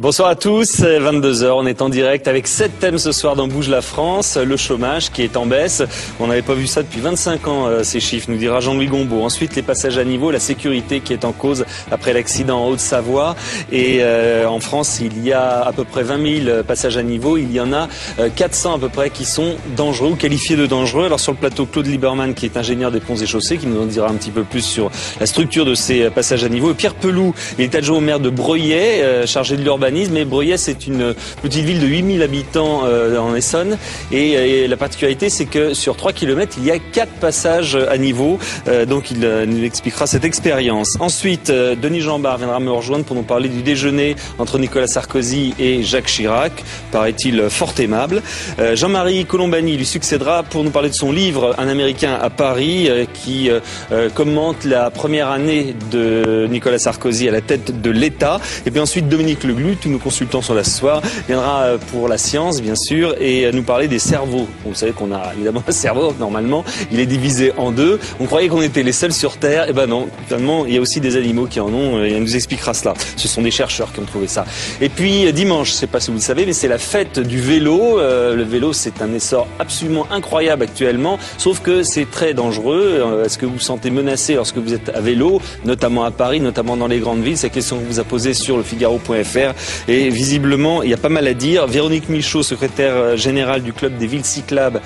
Bonsoir à tous, 22h, on est en direct avec 7 thèmes ce soir dans Bouge la France. Le chômage qui est en baisse, on n'avait pas vu ça depuis 25 ans ces chiffres, nous dira Jean-Louis Gombault. Ensuite les passages à niveau, la sécurité qui est en cause après l'accident en Haute-Savoie. Et en France il y a à peu près 20 000 passages à niveau, il y en a 400 à peu près qui sont dangereux ou qualifiés de dangereux. Alors sur le plateau Claude Lieberman qui est ingénieur des ponts et chaussées qui nous en dira un petit peu plus sur la structure de ces passages à niveau. Et Pierre Peloux, il est adjoint au maire de Breuillet, chargé de l'urbanisme. Mais Breuillet, c'est une petite ville de 8000 habitants en Essonne. Et la particularité, c'est que sur 3 km, il y a 4 passages à niveau. Donc il nous expliquera cette expérience. Ensuite, Denis Jambard viendra me rejoindre pour nous parler du déjeuner entre Nicolas Sarkozy et Jacques Chirac. Paraît-il fort aimable. Jean-Marie Colombani lui succédera pour nous parler de son livre Un Américain à Paris qui commente la première année de Nicolas Sarkozy à la tête de l'État. Et puis ensuite, Dominique Leglu, tous nos consultants sont là ce soir, viendra pour la science bien sûr et nous parler des cerveaux. Vous savez qu'on a évidemment un cerveau, normalement il est divisé en deux. On croyait qu'on était les seuls sur Terre, et ben non, finalement il y a aussi des animaux qui en ont et elle nous expliquera cela. Ce sont des chercheurs qui ont trouvé ça. Et puis dimanche, je ne sais pas si vous le savez, mais c'est la fête du vélo. Le vélo c'est un essor absolument incroyable actuellement, sauf que c'est très dangereux. Est-ce que vous vous sentez menacé lorsque vous êtes à vélo, notamment à Paris, notamment dans les grandes villes? C'est la question qu'on vous a posée sur le Figaro.fr. Et visiblement, il y a pas mal à dire. Véronique Michaud, secrétaire générale du club des villes cyclables,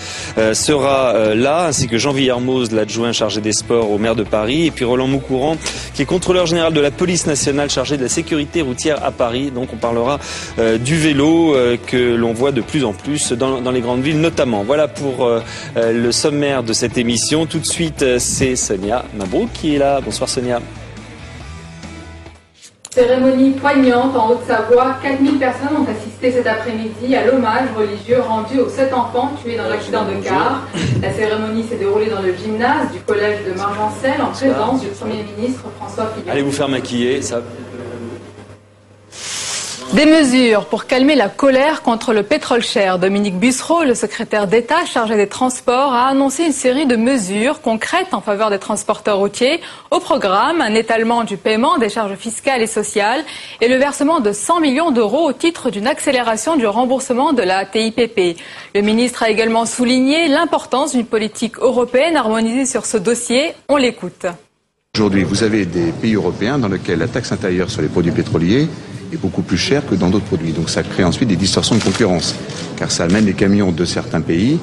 sera là, ainsi que Jean Villermoz, l'adjoint chargé des sports au maire de Paris, et puis Roland Moucourant, qui est contrôleur général de la police nationale chargé de la sécurité routière à Paris. Donc on parlera du vélo que l'on voit de plus en plus dans les grandes villes notamment. Voilà pour le sommaire de cette émission. Tout de suite, c'est Sonia Mabrouk qui est là. Bonsoir Sonia. Cérémonie poignante en Haute-Savoie. 4000 personnes ont assisté cet après-midi à l'hommage religieux rendu aux 7 enfants tués dans l'accident de car. La cérémonie s'est déroulée dans le gymnase du collège de Margencel en présence du Premier ministre François Fillon. Allez vous faire maquiller, ça. Des mesures pour calmer la colère contre le pétrole cher. Dominique Bussereau, le secrétaire d'État chargé des transports, a annoncé une série de mesures concrètes en faveur des transporteurs routiers. Au programme, un étalement du paiement des charges fiscales et sociales et le versement de 100 millions d'euros au titre d'une accélération du remboursement de la TIPP. Le ministre a également souligné l'importance d'une politique européenne harmonisée sur ce dossier. On l'écoute. Aujourd'hui, vous avez des pays européens dans lesquels la taxe intérieure sur les produits pétroliers est beaucoup plus cher que dans d'autres produits. Donc ça crée ensuite des distorsions de concurrence, car ça amène les camions de certains pays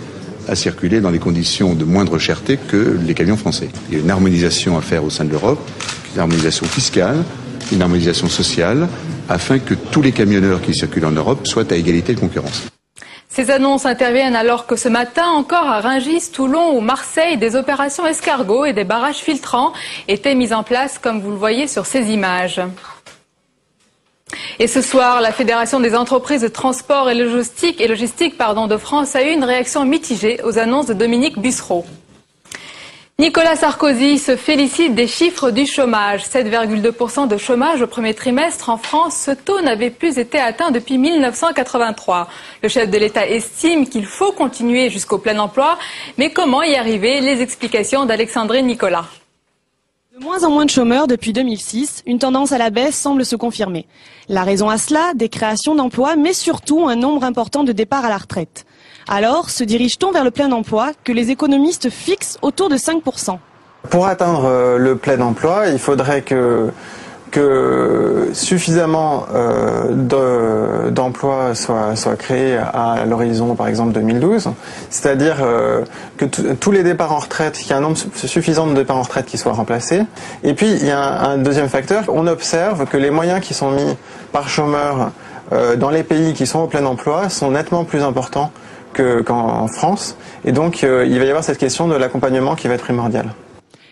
à circuler dans des conditions de moindre cherté que les camions français. Il y a une harmonisation à faire au sein de l'Europe, une harmonisation fiscale, une harmonisation sociale, afin que tous les camionneurs qui circulent en Europe soient à égalité de concurrence. Ces annonces interviennent alors que ce matin, encore à Rungis, Toulon ou Marseille, des opérations escargots et des barrages filtrants étaient mis en place, comme vous le voyez sur ces images. Et ce soir, la Fédération des entreprises de transport et logistique de France a eu une réaction mitigée aux annonces de Dominique Bussereau. Nicolas Sarkozy se félicite des chiffres du chômage. 7,2% de chômage au premier trimestre en France. Ce taux n'avait plus été atteint depuis 1983. Le chef de l'État estime qu'il faut continuer jusqu'au plein emploi. Mais comment y arriver? Les explications d'Alexandrine Nicolas. De moins en moins de chômeurs depuis 2006, une tendance à la baisse semble se confirmer. La raison à cela, des créations d'emplois, mais surtout un nombre important de départs à la retraite. Alors, se dirige-t-on vers le plein emploi que les économistes fixent autour de 5%? Pour atteindre le plein emploi, il faudrait que suffisamment d'emplois soient créés à l'horizon, par exemple, 2012. C'est-à-dire que tous les départs en retraite, qu'il y ait un nombre suffisant de départs en retraite qui soient remplacés. Et puis, il y a un deuxième facteur. On observe que les moyens qui sont mis par chômeurs dans les pays qui sont au plein emploi sont nettement plus importants qu'en France. Et donc, il va y avoir cette question de l'accompagnement qui va être primordiale.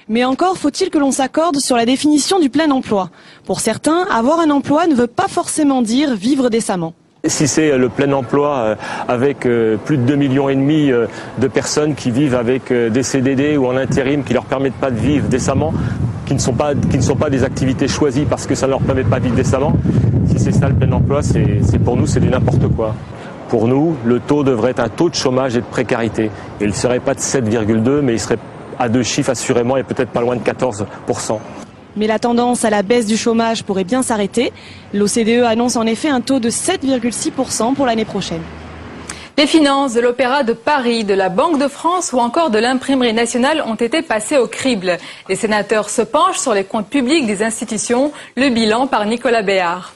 Mais encore faut-il que l'on s'accorde sur la définition du plein emploi. Pour certains, avoir un emploi ne veut pas forcément dire vivre décemment. Si c'est le plein emploi avec plus de 2,5 millions de personnes qui vivent avec des CDD ou en intérim qui ne leur permettent pas de vivre décemment, qui ne sont pas des activités choisies parce que ça ne leur permet pas de vivre décemment, si c'est ça le plein emploi, c'est pour nous c'est du n'importe quoi. Pour nous, le taux devrait être un taux de chômage et de précarité. Il ne serait pas de 7,2, mais il serait à 2 chiffres assurément et peut-être pas loin de 14%. Mais la tendance à la baisse du chômage pourrait bien s'arrêter. L'OCDE annonce en effet un taux de 7,6% pour l'année prochaine. Les finances de l'Opéra de Paris, de la Banque de France ou encore de l'Imprimerie nationale ont été passées au crible. Les sénateurs se penchent sur les comptes publics des institutions. Le bilan par Nicolas Béard.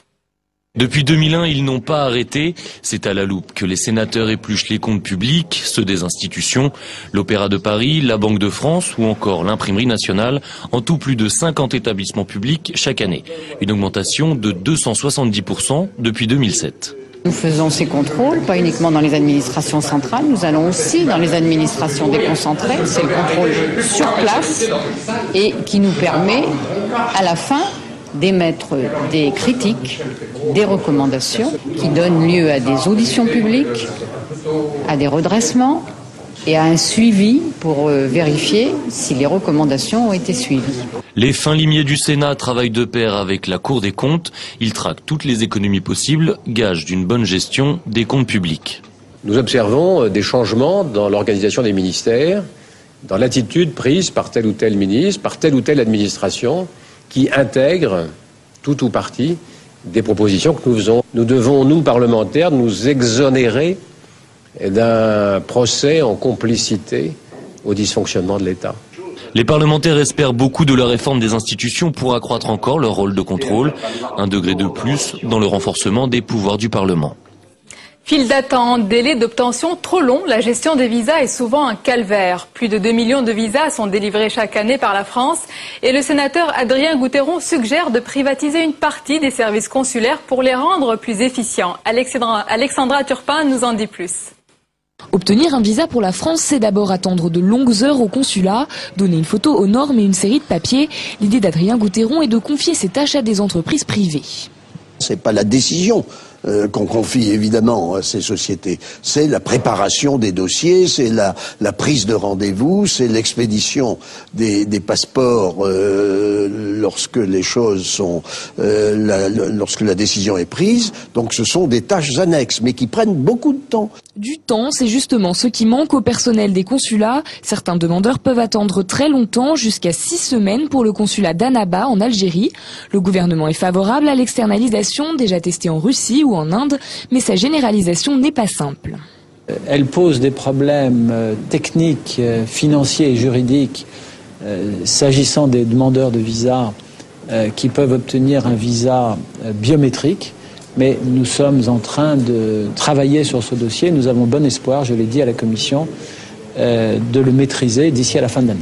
Depuis 2001, ils n'ont pas arrêté. C'est à la loupe que les sénateurs épluchent les comptes publics, ceux des institutions, l'Opéra de Paris, la Banque de France ou encore l'Imprimerie nationale. En tout, plus de 50 établissements publics chaque année. Une augmentation de 270% depuis 2007. Nous faisons ces contrôles, pas uniquement dans les administrations centrales, nous allons aussi dans les administrations déconcentrées. C'est le contrôle sur place et qui nous permet, à la fin, d'émettre des critiques, des recommandations qui donnent lieu à des auditions publiques, à des redressements et à un suivi pour vérifier si les recommandations ont été suivies. Les fins limiers du Sénat travaillent de pair avec la Cour des comptes. Ils traquent toutes les économies possibles, gage d'une bonne gestion des comptes publics. Nous observons des changements dans l'organisation des ministères, dans l'attitude prise par tel ou tel ministre, par telle ou telle administration, qui intègre, tout ou partie, des propositions que nous faisons. Nous devons, nous, parlementaires, nous exonérer d'un procès en complicité au dysfonctionnement de l'État. Les parlementaires espèrent beaucoup de la réforme des institutions pour accroître encore leur rôle de contrôle. 1 degré de plus dans le renforcement des pouvoirs du Parlement. File d'attente, délai d'obtention trop long, la gestion des visas est souvent un calvaire. Plus de 2 millions de visas sont délivrés chaque année par la France et le sénateur Adrien Goutéron suggère de privatiser une partie des services consulaires pour les rendre plus efficients. Alexandra Turpin nous en dit plus. Obtenir un visa pour la France, c'est d'abord attendre de longues heures au consulat, donner une photo aux normes et une série de papiers. L'idée d'Adrien Goutéron est de confier ces tâches à des entreprises privées. C'est pas la décision qu'on confie évidemment à ces sociétés. C'est la préparation des dossiers, c'est la prise de rendez-vous, c'est l'expédition des passeports lorsque les choses sont, lorsque la décision est prise. Donc ce sont des tâches annexes, mais qui prennent beaucoup de temps. Du temps, c'est justement ce qui manque au personnel des consulats. Certains demandeurs peuvent attendre très longtemps, jusqu'à 6 semaines pour le consulat d'Annaba en Algérie. Le gouvernement est favorable à l'externalisation, déjà testée en Russie ou en Inde, mais sa généralisation n'est pas simple. Elle pose des problèmes techniques, financiers et juridiques s'agissant des demandeurs de visa qui peuvent obtenir un visa biométrique. Mais nous sommes en train de travailler sur ce dossier. Nous avons bon espoir, je l'ai dit à la Commission, de le maîtriser d'ici à la fin de l'année.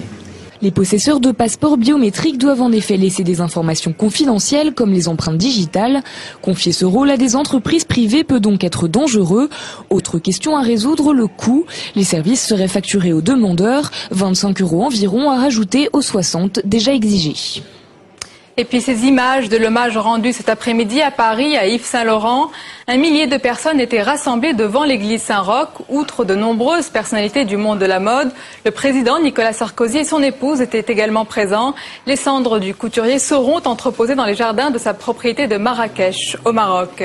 Les possesseurs de passeports biométriques doivent en effet laisser des informations confidentielles comme les empreintes digitales. Confier ce rôle à des entreprises privées peut donc être dangereux. Autre question à résoudre, le coût. Les services seraient facturés aux demandeurs, 25 € environ à rajouter aux 60 déjà exigés. Et puis ces images de l'hommage rendu cet après-midi à Paris, à Yves Saint-Laurent. 1 millier de personnes étaient rassemblées devant l'église Saint-Roch. Outre de nombreuses personnalités du monde de la mode, le président Nicolas Sarkozy et son épouse étaient également présents. Les cendres du couturier seront entreposées dans les jardins de sa propriété de Marrakech, au Maroc.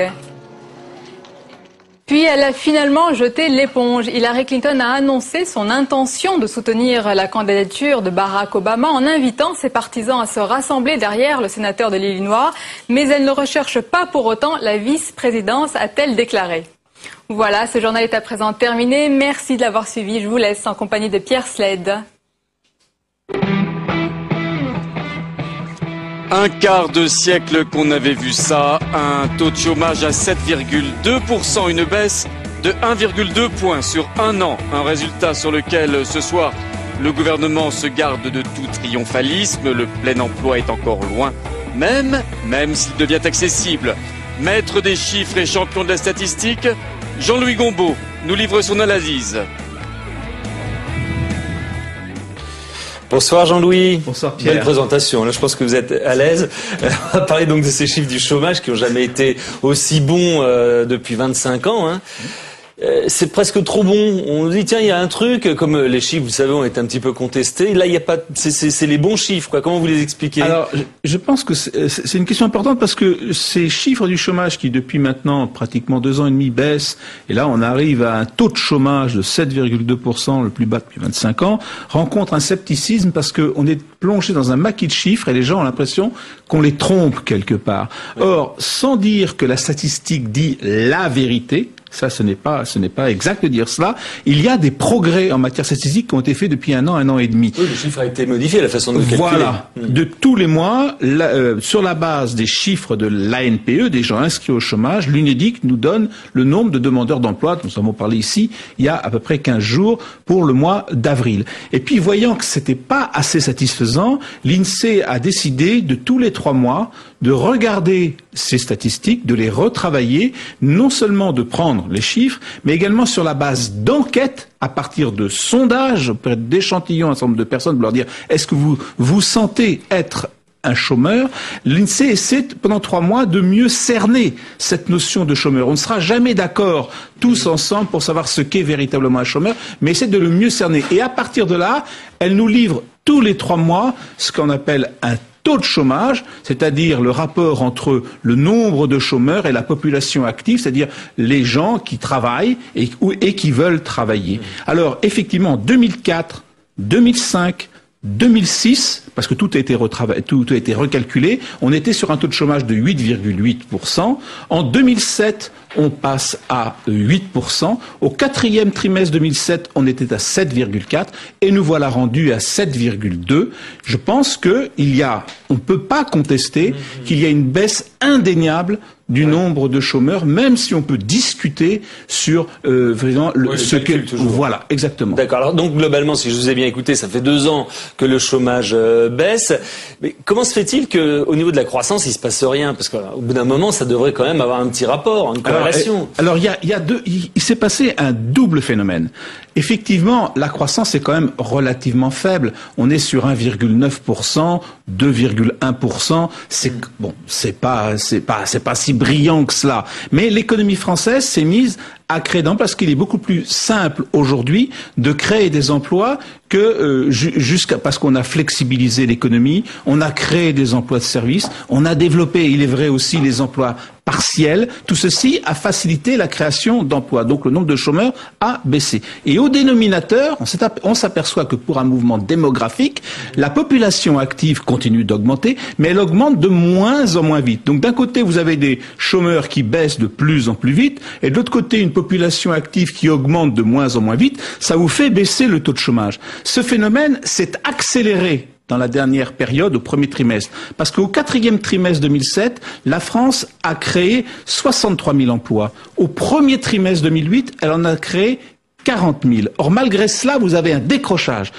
Puis elle a finalement jeté l'éponge. Hillary Clinton a annoncé son intention de soutenir la candidature de Barack Obama en invitant ses partisans à se rassembler derrière le sénateur de l'Illinois. Mais elle ne recherche pas pour autant la vice-présidence, a-t-elle déclaré. Voilà, ce journal est à présent terminé. Merci de l'avoir suivi. Je vous laisse en compagnie de Pierre Sled. Un quart de siècle qu'on avait vu ça, un taux de chômage à 7,2%, une baisse de 1,2 points sur un an. Un résultat sur lequel ce soir le gouvernement se garde de tout triomphalisme. Le plein emploi est encore loin, même s'il devient accessible. Maître des chiffres et champion de la statistique, Jean-Louis Gombaud nous livre son analyse. Bonsoir Jean-Louis. Bonsoir Pierre. Belle présentation, là je pense que vous êtes à l'aise. On va parler donc de ces chiffres du chômage qui n'ont jamais été aussi bons depuis 25 ans. c'est presque trop bon. On dit tiens, il y a un truc, comme les chiffres, vous savez, ont été un petit peu contestés. Là, il y a pas, c'est les bons chiffres, quoi. Comment vous les expliquez? Alors, je pense que c'est une question importante parce que ces chiffres du chômage qui, depuis maintenant pratiquement 2 ans et demi, baissent, et là, on arrive à un taux de chômage de 7,2%, le plus bas depuis 25 ans, rencontre un scepticisme parce qu'on est plongé dans un maquis de chiffres et les gens ont l'impression qu'on les trompe quelque part. Or, sans dire que la statistique dit la vérité, ça, ce n'est pas exact de dire cela. Il y a des progrès en matière statistique qui ont été faits depuis 1 an et demi. Oui, le chiffre a été modifié, la façon de le calculer. Voilà. De tous les mois, sur la base des chiffres de l'ANPE, des gens inscrits au chômage, l'UNEDIC nous donne le nombre de demandeurs d'emploi, nous en avons parlé ici, il y a à peu près 15 jours pour le mois d'avril. Et puis, voyant que c'était pas assez satisfaisant, l'INSEE a décidé de tous les 3 mois de regarder ces statistiques, de les retravailler, non seulement de prendre les chiffres, mais également sur la base d'enquêtes, à partir de sondages, d'échantillons, un certain nombre de personnes, de leur dire, est-ce que vous vous sentez être un chômeur? L'INSEE essaie pendant 3 mois de mieux cerner cette notion de chômeur. On ne sera jamais d'accord tous ensemble pour savoir ce qu'est véritablement un chômeur, mais essaie de le mieux cerner. Et à partir de là, elle nous livre tous les 3 mois ce qu'on appelle un taux de chômage, c'est-à-dire le rapport entre le nombre de chômeurs et la population active, c'est-à-dire les gens qui travaillent et qui veulent travailler. Alors, effectivement, 2004, 2005, 2006, parce que tout a été recalculé, on était sur un taux de chômage de 8,8%. En 2007, on passe à 8%. Au 4e trimestre 2007, on était à 7,4% et nous voilà rendus à 7,2%. Je pense on peut pas contester qu'il y a une baisse indéniable du nombre de chômeurs, même si on peut discuter sur vraiment ce que voilà, exactement. D'accord. Alors donc globalement, si je vous ai bien écouté, ça fait 2 ans que le chômage baisse. Mais comment se fait-il que au niveau de la croissance, il se passe rien? Parce qu'au bout d'un moment, ça devrait quand même avoir un petit rapport, une corrélation. Alors il s'est passé un double phénomène. Effectivement, la croissance est quand même relativement faible. On est sur 1,9%, 2,1%. C'est pas si brillant que cela. Mais l'économie française s'est mise à créer parce qu'il est beaucoup plus simple aujourd'hui de créer des emplois que parce qu'on a flexibilisé l'économie, on a créé des emplois de services, on a développé, il est vrai aussi, les emplois partiels. Tout ceci a facilité la création d'emplois. Donc le nombre de chômeurs a baissé. Et au dénominateur, on s'aperçoit que pour un mouvement démographique, la population active continue d'augmenter, mais elle augmente de moins en moins vite. Donc d'un côté, vous avez des chômeurs qui baissent de plus en plus vite, et de l'autre côté, une population active qui augmente de moins en moins vite, ça vous fait baisser le taux de chômage. Ce phénomène s'est accéléré dans la dernière période, au premier trimestre. Parce qu'au 4e trimestre 2007, la France a créé 63 000 emplois. Au premier trimestre 2008, elle en a créé 40 000. Or, malgré cela, vous avez un décrochage.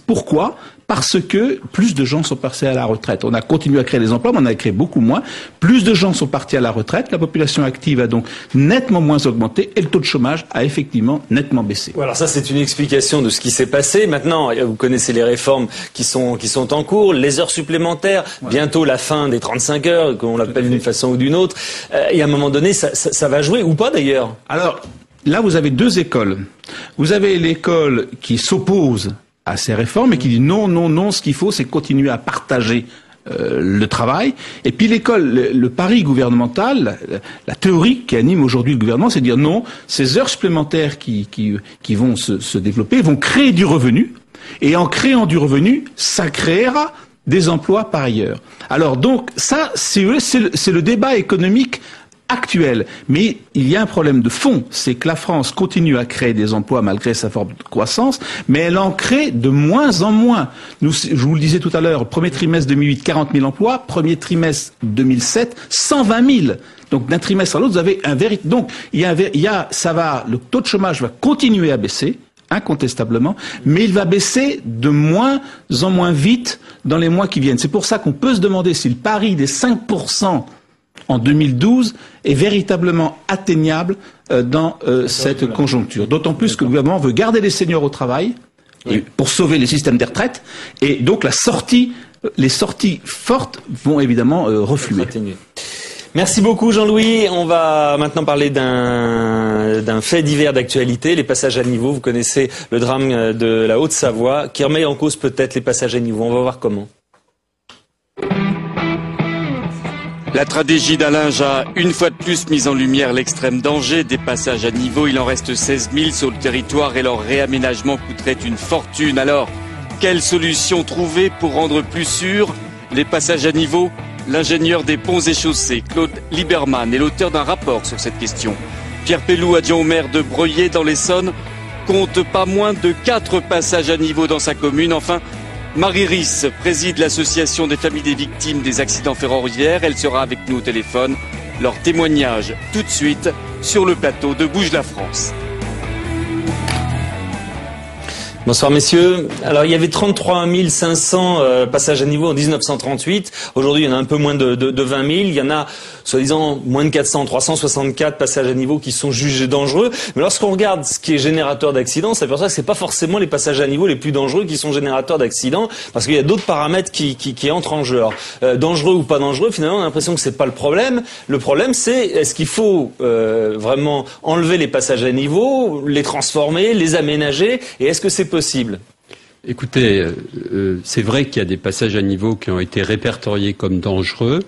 Pourquoi? Parce que plus de gens sont passés à la retraite. On a continué à créer des emplois, mais on a créé beaucoup moins. Plus de gens sont partis à la retraite. La population active a donc nettement moins augmenté et le taux de chômage a effectivement nettement baissé. Alors ça, c'est une explication de ce qui s'est passé. Maintenant, vous connaissez les réformes qui sont en cours, les heures supplémentaires, bientôt la fin des 35 heures, qu'on l'appelle d'une façon ou d'une autre. Et à un moment donné, ça va jouer ou pas d'ailleurs? Alors, là, vous avez 2 écoles. Vous avez l'école qui s'oppose à ces réformes et qui dit non, ce qu'il faut, c'est continuer à partager le travail. Et puis le pari gouvernemental, la théorie qui anime aujourd'hui le gouvernement, c'est de dire non, ces heures supplémentaires qui vont se développer vont créer du revenu, et en créant du revenu, ça créera des emplois par ailleurs. Alors donc ça, c'est le débat économique actuel. Mais il y a un problème de fond, c'est que la France continue à créer des emplois malgré sa forte croissance, mais elle en crée de moins en moins. Je vous le disais tout à l'heure, premier trimestre 2008, 40 000 emplois, premier trimestre 2007, 120 000. Donc d'un trimestre à l'autre, vous avez le taux de chômage va continuer à baisser, incontestablement, mais il va baisser de moins en moins vite dans les mois qui viennent. C'est pour ça qu'on peut se demander si le pari des 5% en 2012 est véritablement atteignable dans cette conjoncture. D'autant plus que le gouvernement veut garder les seniors au travail pour sauver les systèmes des retraites, et donc les sorties fortes vont évidemment refluer. Merci beaucoup Jean-Louis. On va maintenant parler d'un fait divers d'actualité, les passages à niveau. Vous connaissez le drame de la Haute-Savoie qui remet en cause peut-être les passages à niveau. On va voir comment. La tragédie d'Allinges a une fois de plus mis en lumière l'extrême danger des passages à niveau. Il en reste 16 000 sur le territoire et leur réaménagement coûterait une fortune. Alors, quelle solution trouver pour rendre plus sûrs les passages à niveau? L'ingénieur des ponts et chaussées, Claude Lieberman, est l'auteur d'un rapport sur cette question. Pierre Pelloux, adjoint au maire de Breuillé dans l'Essonne, compte pas moins de 4 passages à niveau dans sa commune. Enfin, Marie Risse préside l'association des familles des victimes des accidents ferroviaires. Elle sera avec nous au téléphone. Leur témoignage tout de suite sur le plateau de Bouge la France. Bonsoir messieurs. Alors il y avait 33 500 passages à niveau en 1938. Aujourd'hui il y en a un peu moins de 20 000. Il y en a soi-disant moins de 400, 364 passages à niveau qui sont jugés dangereux. Mais lorsqu'on regarde ce qui est générateur d'accidents, on s'aperçoit que c'est pas forcément les passages à niveau les plus dangereux qui sont générateurs d'accidents, parce qu'il y a d'autres paramètres qui entrent en jeu. Alors, dangereux ou pas dangereux, finalement on a l'impression que c'est pas le problème. Le problème c'est est-ce qu'il faut vraiment enlever les passages à niveau, les transformer, les aménager, et est-ce que c'est possible? Écoutez, c'est vrai qu'il y a des passages à niveau qui ont été répertoriés comme dangereux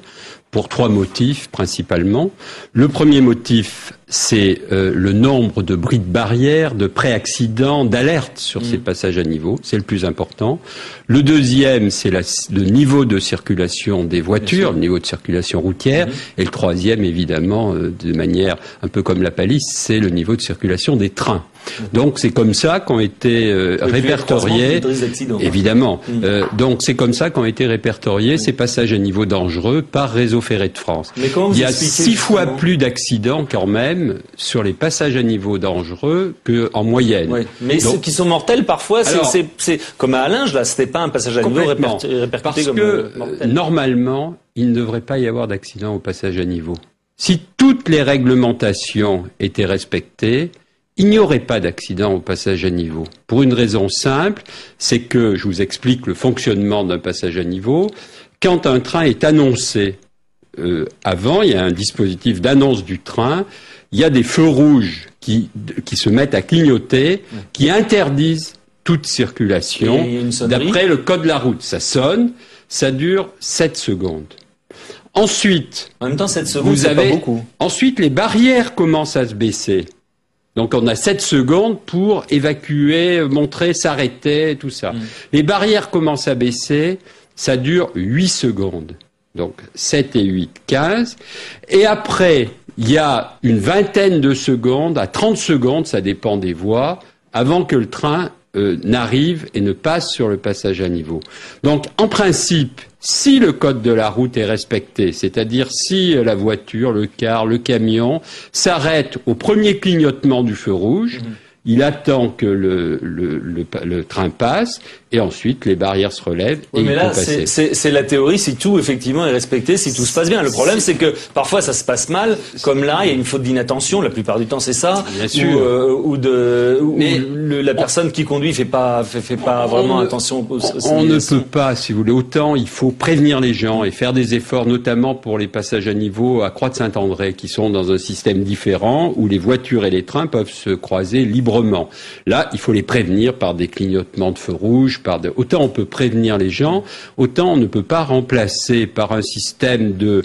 pour 3 motifs principalement. Le premier motif, c'est le nombre de bruits de barrière, de pré-accidents, d'alertes sur ces passages à niveau. C'est le plus important. Le deuxième, c'est le niveau de circulation des voitures, le niveau de circulation routière. Et le troisième, évidemment, de manière un peu comme la palisse, c'est le niveau de circulation des trains. Donc c'est comme ça qu'ont été répertoriés, évidemment. Donc c'est comme ça qu'ont été répertoriés ces passages à niveau dangereux par Réseau Ferré de France. Il y a 6 fois plus d'accidents quand même sur les passages à niveau dangereux qu'en moyenne. Oui. Mais ceux qui sont mortels parfois, c'est comme à Allinges, là, c'était pas un passage à niveau répercuté parce comme que mortel. Normalement, il ne devrait pas y avoir d'accident au passage à niveau. Si toutes les réglementations étaient respectées, il n'y aurait pas d'accident au passage à niveau. Pour une raison simple, c'est que, je vous explique le fonctionnement d'un passage à niveau, quand un train est annoncé, avant, il y a un dispositif d'annonce du train, il y a des feux rouges qui se mettent à clignoter, qui interdisent toute circulation d'après le code de la route. Ça sonne, ça dure 7 secondes. Ensuite, en même temps, 7 secondes, c'est pas beaucoup. Ensuite, les barrières commencent à se baisser. Donc on a 7 secondes pour évacuer, montrer, s'arrêter, tout ça. Les barrières commencent à baisser, ça dure 8 secondes. Donc 7 et 8, 15. Et après, il y a une vingtaine de secondes, à 30 secondes, ça dépend des voies, avant que le train n'arrive et ne passe sur le passage à niveau. Donc en principe, si le code de la route est respecté, c'est-à-dire si la voiture, le car, le camion s'arrête au premier clignotement du feu rouge, il attend que le train passe et ensuite les barrières se relèvent et il peut passer. C'est la théorie si tout effectivement est respecté, si tout se passe bien. Le problème c'est que parfois ça se passe mal, comme là il y a une faute d'inattention, la plupart du temps c'est ça, bien sûr. La personne qui conduit fait pas vraiment attention aux on ne peut pas, si vous voulez, autant il faut prévenir les gens et faire des efforts, notamment pour les passages à niveau à Croix-de-Saint-André qui sont dans un système différent où les voitures et les trains peuvent se croiser librement. Là, il faut les prévenir par des clignotements de feu rouge, autant on peut prévenir les gens, autant on ne peut pas remplacer par un système de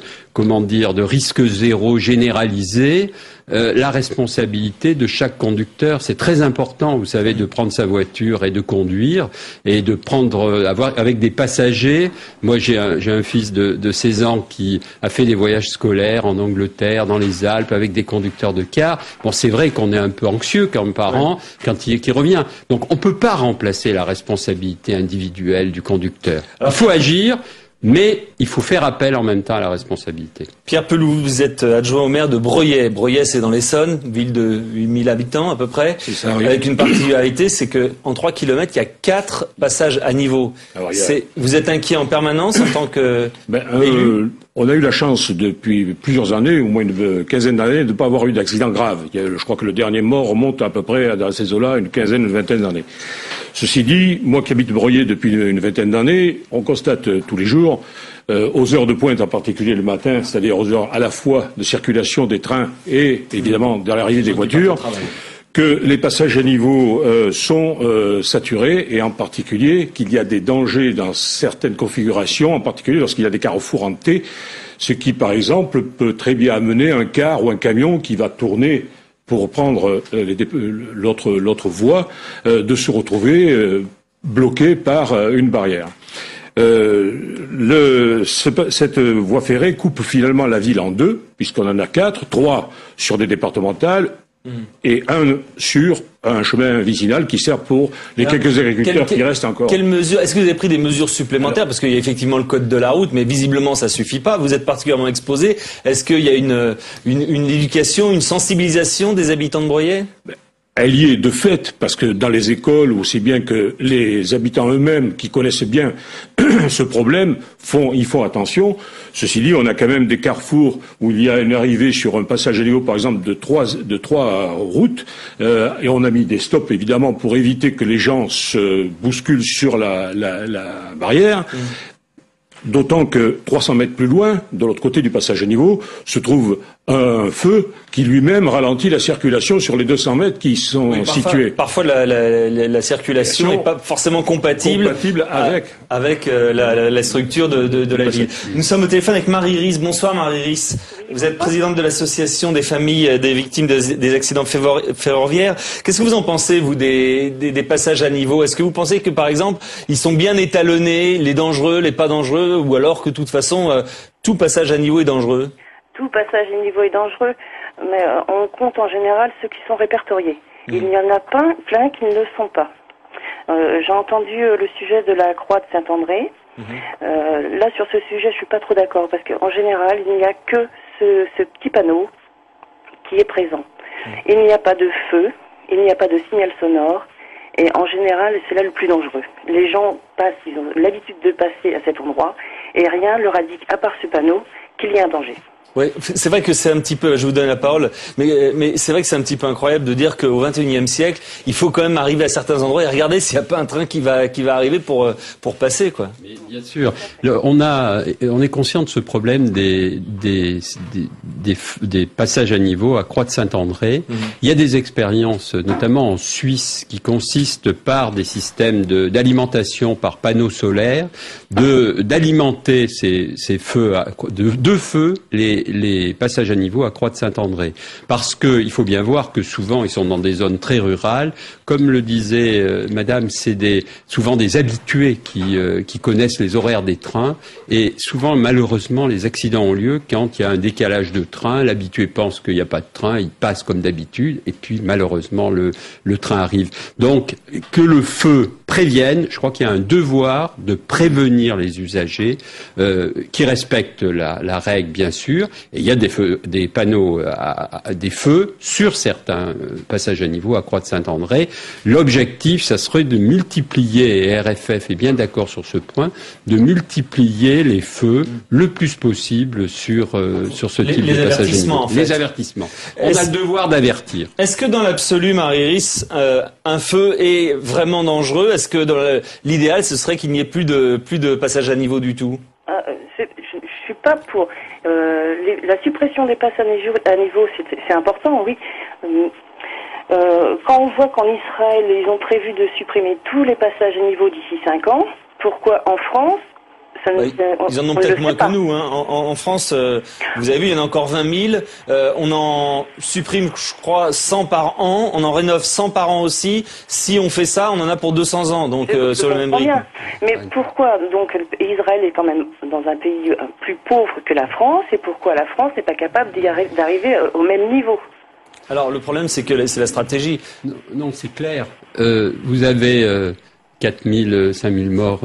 risque zéro généralisé la responsabilité de chaque conducteur. C'est très important, vous savez, de prendre sa voiture et de conduire et de avec des passagers. Moi, j'ai un fils de 16 ans qui a fait des voyages scolaires en Angleterre, dans les Alpes, avec des conducteurs de car. Bon, c'est vrai qu'on est un peu anxieux comme parent quand il revient. Donc, on peut pas remplacer la responsabilité individuelle du conducteur. Il faut agir. Mais il faut faire appel en même temps à la responsabilité. Pierre Pelloux, vous êtes adjoint au maire de Breuillé. Breuillé, c'est dans l'Essonne, ville de 8000 habitants à peu près. C'est ça, oui. Avec une particularité, c'est que en 3 km, il y a 4 passages à niveau. Alors, vous êtes inquiet en permanence en tant que élu ? On a eu la chance depuis plusieurs années, au moins une quinzaine d'années, de ne pas avoir eu d'accident grave. Je crois que le dernier mort remonte à peu près dans ces eaux-là une quinzaine, une vingtaine d'années. Ceci dit, moi qui habite Breuillé depuis une vingtaine d'années, on constate tous les jours, aux heures de pointe en particulier le matin, c'est-à-dire aux heures à la fois de circulation des trains et évidemment de l'arrivée des voitures, que les passages à niveau sont saturés et en particulier qu'il y a des dangers dans certaines configurations, en particulier lorsqu'il y a des carrefours en T, ce qui par exemple peut très bien amener un car ou un camion qui va tourner pour prendre l'autre voie, de se retrouver bloqué par une barrière. Cette voie ferrée coupe finalement la ville en deux, puisqu'on en a 4, 3 sur des départementales, et un sur un chemin vicinal qui sert pour les quelques agriculteurs qui restent encore. Quelles mesures, est-ce que vous avez pris des mesures supplémentaires? Parce qu'il y a effectivement le code de la route, mais visiblement ça suffit pas. Vous êtes particulièrement exposé. Est-ce qu'il y a une éducation, une sensibilisation des habitants de Breuillé? Elle y est de fait, parce que dans les écoles, aussi bien que les habitants eux-mêmes qui connaissent bien ce problème, ils font attention. Ceci dit, on a quand même des carrefours où il y a une arrivée sur un passage à niveau, par exemple, de trois routes, et on a mis des stops, évidemment, pour éviter que les gens se bousculent sur la barrière. D'autant que 300 mètres plus loin, de l'autre côté du passage à niveau, se trouve un feu qui lui-même ralentit la circulation sur les 200 mètres qui sont situés. Parfois la circulation n'est pas forcément compatible avec la structure de la ville. Nous sommes au téléphone avec Marie-Iris. Bonsoir Marie-Iris. Vous êtes présidente de l'association des familles des victimes des accidents ferroviaires. Qu'est-ce que vous en pensez, vous, des passages à niveau? Est-ce que vous pensez que, par exemple, ils sont bien étalonnés, les dangereux, les pas dangereux, ou alors que, de toute façon, tout passage à niveau est dangereux? Tout passage à niveau est dangereux, mais on compte en général ceux qui sont répertoriés. Il y en a plein qui ne le sont pas. J'ai entendu le sujet de la croix de Saint-André. Là, sur ce sujet, je suis pas trop d'accord, parce qu'en général, il n'y a que ce petit panneau qui est présent. Il n'y a pas de feu, il n'y a pas de signal sonore, et en général, c'est là le plus dangereux. Les gens passent, ils ont l'habitude de passer à cet endroit, et rien leur indique, à part ce panneau, qu'il y a un danger. Oui, c'est vrai que c'est un petit peu, je vous donne la parole, mais c'est vrai que c'est un petit peu incroyable de dire qu'au XXIe siècle, il faut quand même arriver à certains endroits et regarder s'il n'y a pas un train qui va arriver pour passer, quoi. Mais bien sûr, on est conscient de ce problème des passages à niveau à Croix de Saint-André. Il y a des expériences, notamment en Suisse, qui consistent par des systèmes d'alimentation par panneaux solaires, d'alimenter ces feux, de feux, les passages à niveau à Croix de Saint-André. Parce que il faut bien voir que souvent ils sont dans des zones très rurales. Comme le disait Madame, c'est souvent des habitués qui connaissent les horaires des trains. Et souvent, malheureusement, les accidents ont lieu quand il y a un décalage de train. L'habitué pense qu'il n'y a pas de train, il passe comme d'habitude. Et puis, malheureusement, le train arrive. Donc, que le feu prévienne, je crois qu'il y a un devoir de prévenir les usagers qui respectent la règle, bien sûr. Et il y a des panneaux, des feux sur certains passages à niveau à Croix de Saint-André. L'objectif, ça serait de multiplier, et RFF est bien d'accord sur ce point, de multiplier les feux le plus possible sur ce type de passage à niveau. En fait. Les avertissements. On a le devoir d'avertir. Est-ce que dans l'absolu, Marie-Iris, un feu est vraiment dangereux? Est-ce que l'idéal, ce serait qu'il n'y ait plus de passage à niveau du tout? Je suis pas pour la suppression des passages à niveau, c'est important, oui. Quand on voit qu'en Israël, ils ont prévu de supprimer tous les passages à niveau d'ici 5 ans, pourquoi en France ils en ont peut-être moins que nous. Hein. En France, vous avez vu, il y en a encore 20 000. On en supprime, je crois, 100 par an. On en rénove 100 par an aussi. Si on fait ça, on en a pour 200 ans, donc sur le même rythme. Mais pourquoi donc Israël est quand même dans un pays plus pauvre que la France, et pourquoi la France n'est pas capable d'arriver au même niveau? Alors le problème, c'est que c'est la stratégie. Non, c'est clair. Vous avez 4 000, 5 000 morts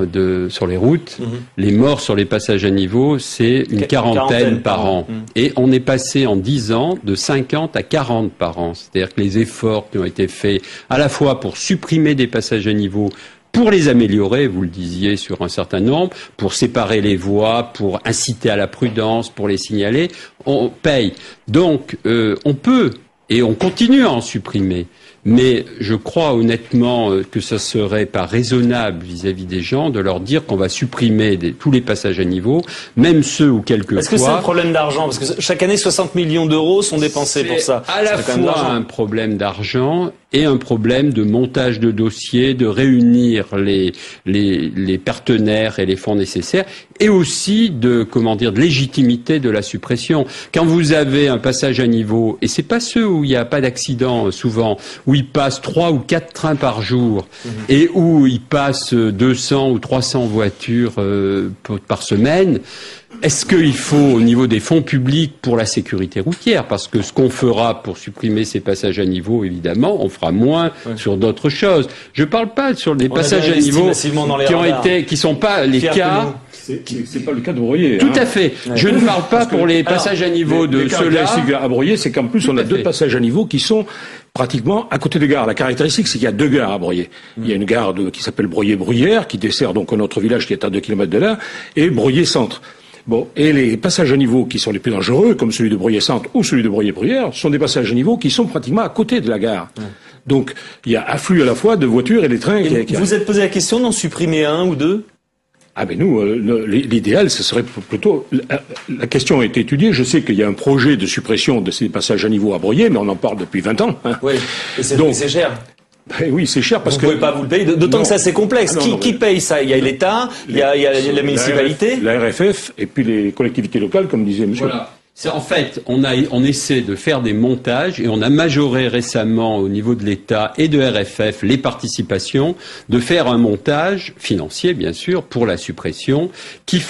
sur les routes. Les morts sur les passages à niveau, c'est une quarantaine par an. Et on est passé en 10 ans de 50 à 40 par an. C'est-à-dire que les efforts qui ont été faits à la fois pour supprimer des passages à niveau pour les améliorer, vous le disiez, sur un certain nombre, pour séparer les voies, pour inciter à la prudence, pour les signaler, on paye. Donc, on peut et on continue à en supprimer. Mais je crois honnêtement que ça serait pas raisonnable vis-à-vis des gens de leur dire qu'on va supprimer tous les passages à niveau, même ceux où quelquefois... Est-ce que c'est un problème d'argent? Parce que chaque année, 60 millions d'euros sont dépensés pour ça. À la fois un problème d'argent et un problème de montage de dossiers, de réunir les partenaires et les fonds nécessaires, et aussi de, de légitimité de la suppression. Quand vous avez un passage à niveau, et c'est pas ceux où il n'y a pas d'accident souvent, où il passe 3 ou 4 trains par jour, et où il passe 200 ou 300 voitures par semaine, est-ce qu'il faut, au niveau des fonds publics pour la sécurité routière, parce que ce qu'on fera pour supprimer ces passages à niveau, évidemment, on fera moins sur d'autres choses. Je parle pas sur les passages à niveau qui sont pas les cas. C'est pas le cas de Broyer. Tout à fait. Je ne parle pas pour les passages à niveau de ceux-là. À Broyer, c'est qu'en plus, on a 2 passages à niveau qui sont pratiquement à côté des gares. La caractéristique, c'est qu'il y a 2 gares à Broyer. Il y a une gare qui s'appelle Broyer-Bruyères, qui dessert donc un autre village qui est à 2 km de là, et Broyer-Centre. Bon, et les passages à niveau qui sont les plus dangereux, comme celui de Broyer-Centre ou celui de Broyer-Bruyères, sont des passages à niveau qui sont pratiquement à côté de la gare. Donc, il y a afflux à la fois de voitures et les trains. Vous êtes posé la question d'en supprimer 1 ou 2? Ah ben nous, l'idéal, ce serait plutôt... La question a été étudiée. Je sais qu'il y a un projet de suppression de ces passages à niveau à Broyer, mais on en parle depuis 20 ans. Hein. Oui, et c'est cher. Ben oui, c'est cher parce que... Vous pouvez pas vous le payer, d'autant que c'est assez complexe. Qui paye ça? Il y a l'État, il y a la municipalité. La RFF et puis les collectivités locales, comme disait monsieur. Voilà. En fait, on essaie de faire des montages et on a majoré récemment au niveau de l'État et de RFF les participations, de faire un montage financier, bien sûr, pour la suppression, qui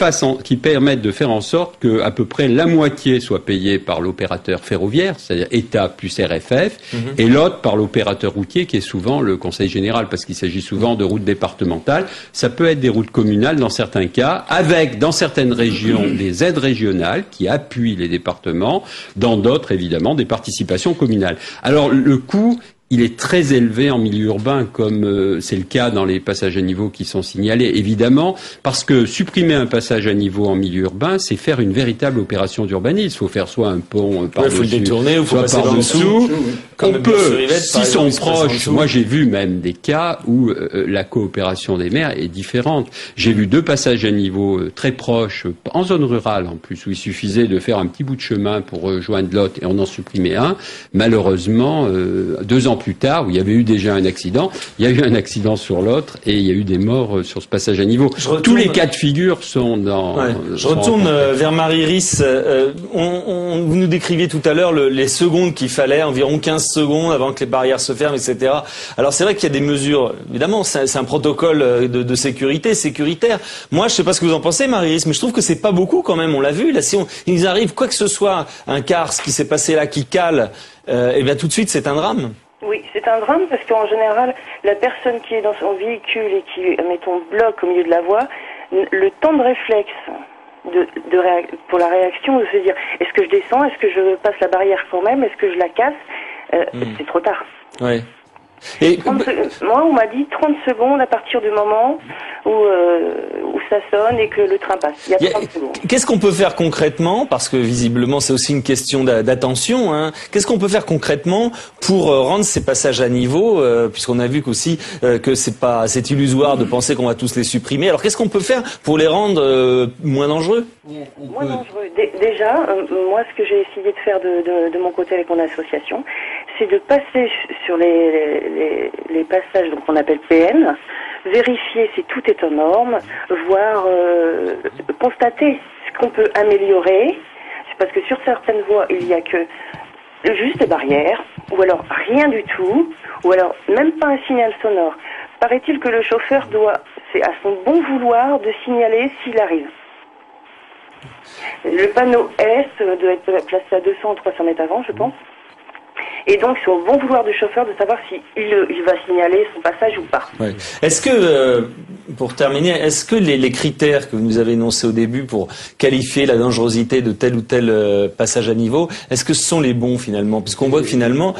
permette de faire en sorte que à peu près la moitié soit payée par l'opérateur ferroviaire, c'est-à-dire État plus RFF, et l'autre par l'opérateur routier, qui est souvent le Conseil général, parce qu'il s'agit souvent de routes départementales. Ça peut être des routes communales dans certains cas, avec, dans certaines régions, des aides régionales qui appuient les départements, dans d'autres, évidemment, des participations communales. Alors, le coût, il est très élevé en milieu urbain, comme c'est le cas dans les passages à niveau qui sont signalés, évidemment, parce que supprimer un passage à niveau en milieu urbain, c'est faire une véritable opération d'urbanisme. Il faut faire soit un pont par-dessus, faut le détourner, ou faut soit par-dessous. On peut, s'ils sont proches, moi j'ai vu même des cas où la coopération des maires est différente. J'ai vu 2 passages à niveau très proches, en zone rurale en plus, où il suffisait de faire un petit bout de chemin pour rejoindre l'autre et on en supprimait un. Malheureusement, 2 ans plus tard, où il y avait eu déjà un accident, il y a eu un accident sur l'autre et il y a eu des morts sur ce passage à niveau. Tous les cas de figure sont dans... Je retourne vers Marie-Iris. Vous nous décriviez tout à l'heure les secondes qu'il fallait, environ 15 secondes avant que les barrières se ferment, etc. Alors c'est vrai qu'il y a des mesures, évidemment, c'est un protocole de sécuritaire. Moi, je sais pas ce que vous en pensez, Marie-Iris, mais je trouve que c'est pas beaucoup quand même, on l'a vu. Là, si il nous arrive quoi que ce soit, un car, ce qui s'est passé là, qui cale, et bien tout de suite, c'est un drame. Oui, c'est un drame parce qu'en général, la personne qui est dans son véhicule et qui, mettons, bloque au milieu de la voie, le temps de réflexe pour la réaction, de se dire est-ce que je descends, est-ce que je passe la barrière quand même, est-ce que je la casse, c'est trop tard. Ouais. Moi, on m'a dit 30 secondes à partir du moment où ça sonne et que le train passe. Il y a 30 secondes. Qu'est-ce qu'on peut faire concrètement, parce que visiblement c'est aussi une question d'attention, hein. Qu'est-ce qu'on peut faire concrètement pour rendre ces passages à niveau, puisqu'on a vu qu'aussi que c'est illusoire de penser qu'on va tous les supprimer. Alors qu'est-ce qu'on peut faire pour les rendre moins dangereux? Moins dangereux. Déjà, moi, ce que j'ai essayé de faire de mon côté avec mon association, c'est de passer sur les passages qu'on appelle PN, vérifier si tout est en norme, voir, constater ce qu'on peut améliorer, parce que sur certaines voies, il n'y a que juste des barrières, ou alors rien du tout, ou alors même pas un signal sonore. Paraît-il que le chauffeur c'est à son bon vouloir de signaler s'il arrive. Le panneau S doit être placé à 200 ou 300 mètres avant, je pense. et donc c'est au bon vouloir du chauffeur de savoir s'il va signaler son passage ou pas. Ouais. Est-ce que, pour terminer, est-ce que les critères que vous nous avez énoncés au début pour qualifier la dangerosité de tel ou tel passage à niveau, est-ce que ce sont les bons finalement? Puisqu'on voit que finalement,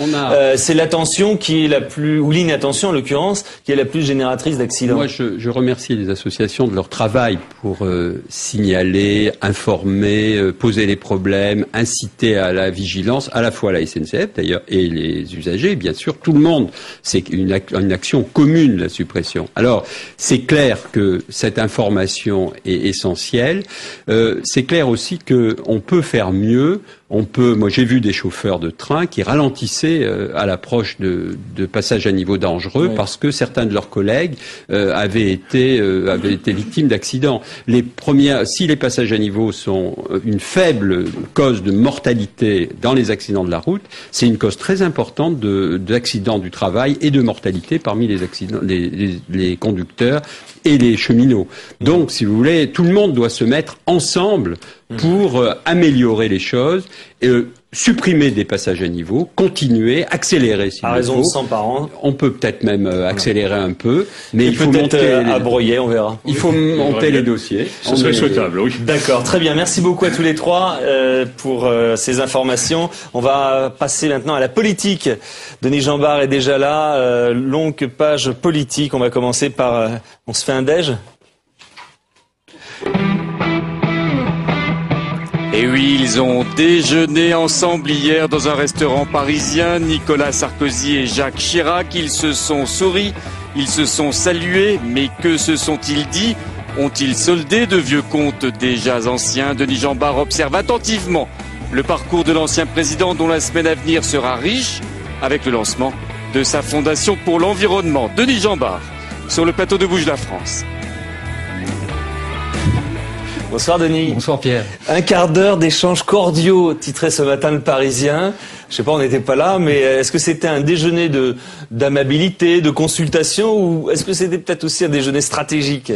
c'est l'attention qui est la plus, ou l'inattention en l'occurrence, qui est la plus génératrice d'accidents. Moi, je remercie les associations de leur travail pour signaler, informer, poser les problèmes, inciter à la vigilance, à la fois la SNCF d'ailleurs et les usagers, bien sûr, tout le monde. C'est une action commune, la suppression. Alors, c'est clair que cette information est essentielle. C'est clair aussi que on peut faire mieux. Moi j'ai vu des chauffeurs de train qui ralentissaient à l'approche de passages à niveau dangereux parce que certains de leurs collègues avaient été victimes d'accidents. Si les passages à niveau sont une faible cause de mortalité dans les accidents de la route, c'est une cause très importante d'accidents du travail et de mortalité parmi les conducteurs et les cheminots. Donc, si vous voulez, tout le monde doit se mettre ensemble pour améliorer les choses, supprimer des passages à niveau, continuer, accélérer s'il le faut. À raison de 100 par an. On peut peut-être même accélérer un peu, mais il faut monter à broyer, on verra. Il faut monter les dossiers. Ce serait souhaitable, oui. D'accord, très bien. Merci beaucoup à tous les trois pour ces informations. On va passer maintenant à la politique. Denis Jambard est déjà là. Longue page politique. On va commencer par... on se fait un déj ? Et oui, ils ont déjeuné ensemble hier dans un restaurant parisien. Nicolas Sarkozy et Jacques Chirac, ils se sont souri, ils se sont salués, mais que se sont-ils dit? Ont-ils soldé de vieux comptes déjà anciens? Denis Jambard observe attentivement le parcours de l'ancien président dont la semaine à venir sera riche avec le lancement de sa fondation pour l'environnement. Denis Jambard, sur le plateau de Bouge la France. Bonsoir Denis. Bonsoir Pierre. Un quart d'heure d'échanges cordiaux, titré ce matin le Parisien. Je sais pas, on n'était pas là, mais est-ce que c'était un déjeuner d'amabilité, de consultation, ou est-ce que c'était peut-être aussi un déjeuner stratégique?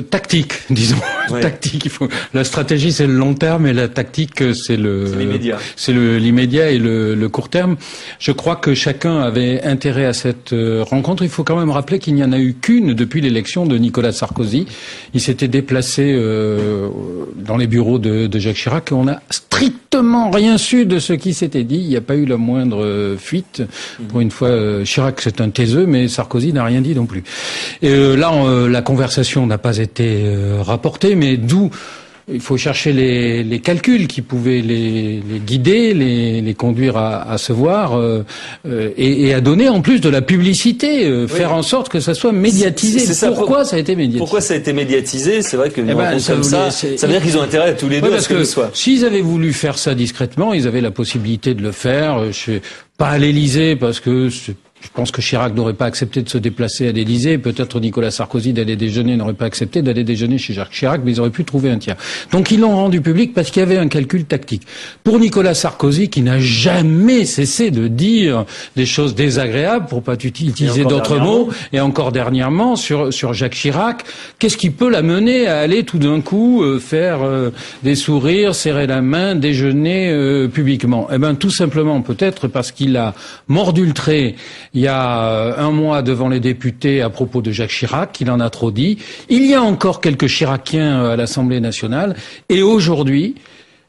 Tactique, disons. Ouais. Tactique. La stratégie, c'est le long terme, et la tactique, c'est l'immédiat. C'est l'immédiat et le court terme. Je crois que chacun avait intérêt à cette rencontre. Il faut quand même rappeler qu'il n'y en a eu qu'une depuis l'élection de Nicolas Sarkozy. Il s'était déplacé dans les bureaux de Jacques Chirac, et on n'a strictement rien su de ce qui s'était dit. Il n'y a pas eu la moindre fuite. Pour une fois, Chirac, c'est un taiseux, mais Sarkozy n'a rien dit non plus. Et là, la conversation n'a pas été rapporté, mais d'où il faut chercher les calculs qui pouvaient les guider, les conduire à se voir et à donner en plus de la publicité, faire en sorte que ça soit médiatisé. Pourquoi ça a été médiatisé? Pourquoi ça a été médiatisé? C'est vrai que comme ça veut dire qu'ils ont intérêt tous les deux à ce que ce soit. S'ils avaient voulu faire ça discrètement, ils avaient la possibilité de le faire. Pas à l'Élysée, parce que je pense que Chirac n'aurait pas accepté de se déplacer à l'Élysée. Peut-être Nicolas Sarkozy d'aller déjeuner n'aurait pas accepté d'aller déjeuner chez Jacques Chirac, mais ils auraient pu trouver un tiers. Donc ils l'ont rendu public parce qu'il y avait un calcul tactique. Pour Nicolas Sarkozy, qui n'a jamais cessé de dire des choses désagréables, pour pas utiliser d'autres mots, et encore dernièrement sur Jacques Chirac, qu'est-ce qui peut l'amener à aller tout d'un coup faire des sourires, serrer la main, déjeuner publiquement? Eh ben tout simplement peut-être parce qu'il a mordu le trait il y a un mois devant les députés à propos de Jacques Chirac, qu'il en a trop dit. Il y a encore quelques Chiraciens à l'Assemblée nationale. Et aujourd'hui,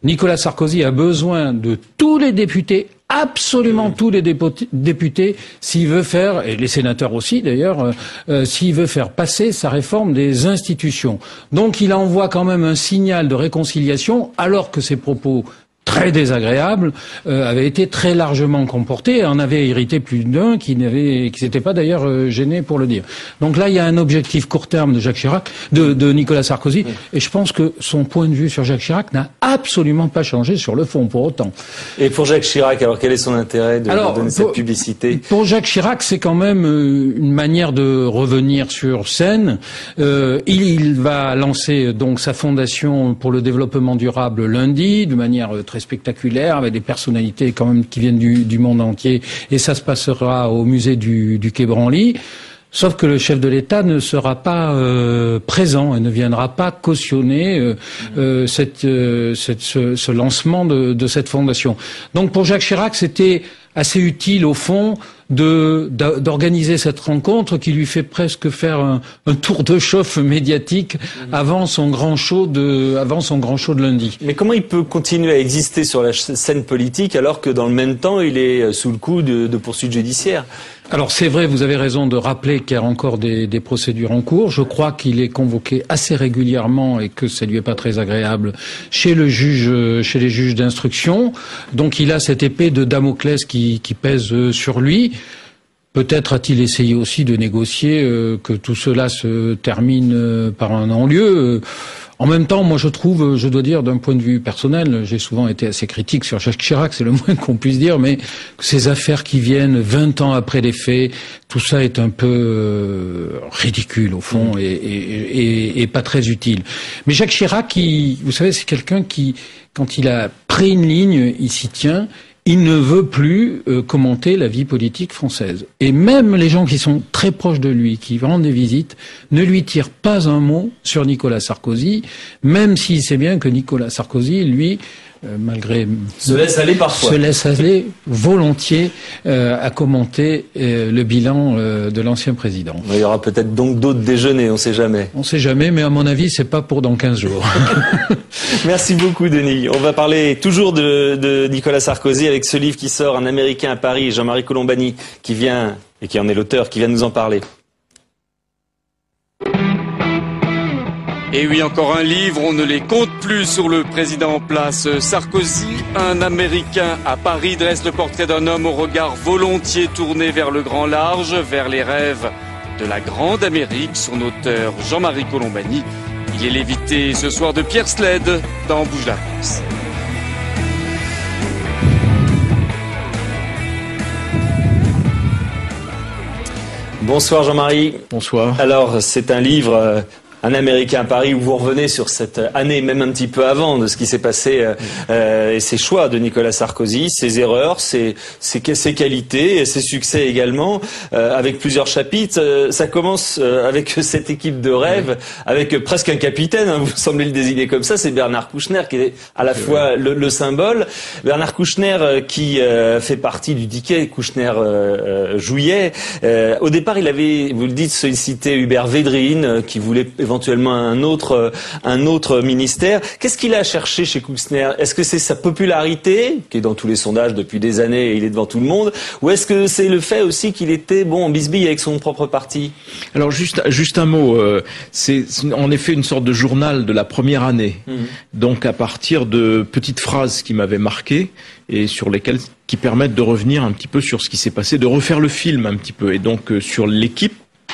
Nicolas Sarkozy a besoin de tous les députés, absolument tous les députés, s'il veut faire, et les sénateurs aussi d'ailleurs, s'il veut faire passer sa réforme des institutions. Donc il envoie quand même un signal de réconciliation, alors que ses propos très désagréable, avait été très largement comporté, en avait irrité plus d'un qui s'était pas d'ailleurs gêné pour le dire. Donc là, il y a un objectif court terme de Jacques Chirac, de Nicolas Sarkozy, et je pense que son point de vue sur Jacques Chirac n'a absolument pas changé sur le fond, pour autant. Et pour Jacques Chirac, alors quel est son intérêt de donner cette publicité? Pour Jacques Chirac, c'est quand même une manière de revenir sur scène. Il va lancer donc sa fondation pour le développement durable lundi, de manière très spectaculaire, avec des personnalités quand même qui viennent du monde entier, et ça se passera au musée du Quai Branly. Sauf que le chef de l'État ne sera pas présent et ne viendra pas cautionner ce lancement de cette fondation. Donc pour Jacques Chirac, c'était assez utile au fond d'organiser cette rencontre qui lui fait presque faire un tour de chauffe médiatique avant son grand show de lundi. Mais comment il peut continuer à exister sur la scène politique alors que dans le même temps il est sous le coup de poursuites judiciaires? Alors c'est vrai, vous avez raison de rappeler qu'il y a encore des procédures en cours. Je crois qu'il est convoqué assez régulièrement et que ça lui est pas très agréable chez les juges d'instruction. Donc il a cette épée de Damoclès qui pèse sur lui. Peut-être a-t-il essayé aussi de négocier que tout cela se termine par un non-lieu. En même temps, moi je trouve, je dois dire d'un point de vue personnel, j'ai souvent été assez critique sur Jacques Chirac, c'est le moins qu'on puisse dire, mais ces affaires qui viennent 20 ans après les faits, tout ça est un peu ridicule au fond et pas très utile. Mais Jacques Chirac, vous savez, c'est quelqu'un qui, quand il a pris une ligne, il s'y tient. Il ne veut plus commenter la vie politique française. Et même les gens qui sont très proches de lui, qui rendent des visites, ne lui tirent pas un mot sur Nicolas Sarkozy, même s'il sait bien que Nicolas Sarkozy, lui, malgré... se laisse aller parfois. Se laisse aller volontiers à commenter le bilan de l'ancien président. Il y aura peut-être donc d'autres déjeuners, on ne sait jamais. On ne sait jamais, mais à mon avis, c'est pas pour dans 15 jours. Merci beaucoup, Denis. On va parler toujours de Nicolas Sarkozy avec ce livre qui sort, Un Américain à Paris, Jean-Marie Colombani, qui vient, et qui en est l'auteur, qui vient nous en parler. Et oui, encore un livre, on ne les compte plus sur le président en place. Sarkozy, Un Américain à Paris, dresse le portrait d'un homme au regard volontiers tourné vers le grand large, vers les rêves de la grande Amérique. Son auteur, Jean-Marie Colombani. Il est l'invité ce soir de Pierre Sled dans Bouge la France. Bonsoir Jean-Marie. Bonsoir. Alors, c'est un livre... Un Américain à Paris, où vous revenez sur cette année, même un petit peu avant, de ce qui s'est passé et ses choix de Nicolas Sarkozy, ses erreurs, ses qualités et ses succès également, avec plusieurs chapitres. Ça commence avec cette équipe de rêve, avec presque un capitaine, hein, vous semblez le désigner comme ça, c'est Bernard Kouchner qui est à la fois le symbole. Bernard Kouchner qui fait partie du ticket Kouchner-Jouillet. Au départ, il avait, vous le dites, sollicité Hubert Védrine, qui voulait éventuellement un autre ministère. Qu'est-ce qu'il a cherché chez Kouchner? Est-ce que c'est sa popularité, qui est dans tous les sondages depuis des années et il est devant tout le monde, ou est-ce que c'est le fait aussi qu'il était en bisbille avec son propre parti? Alors juste un mot, c'est en effet une sorte de journal de la première année. Donc à partir de petites phrases qui m'avaient marqué et sur lesquelles qui permettent de revenir un petit peu sur ce qui s'est passé, de refaire le film un petit peu et donc sur l'équipe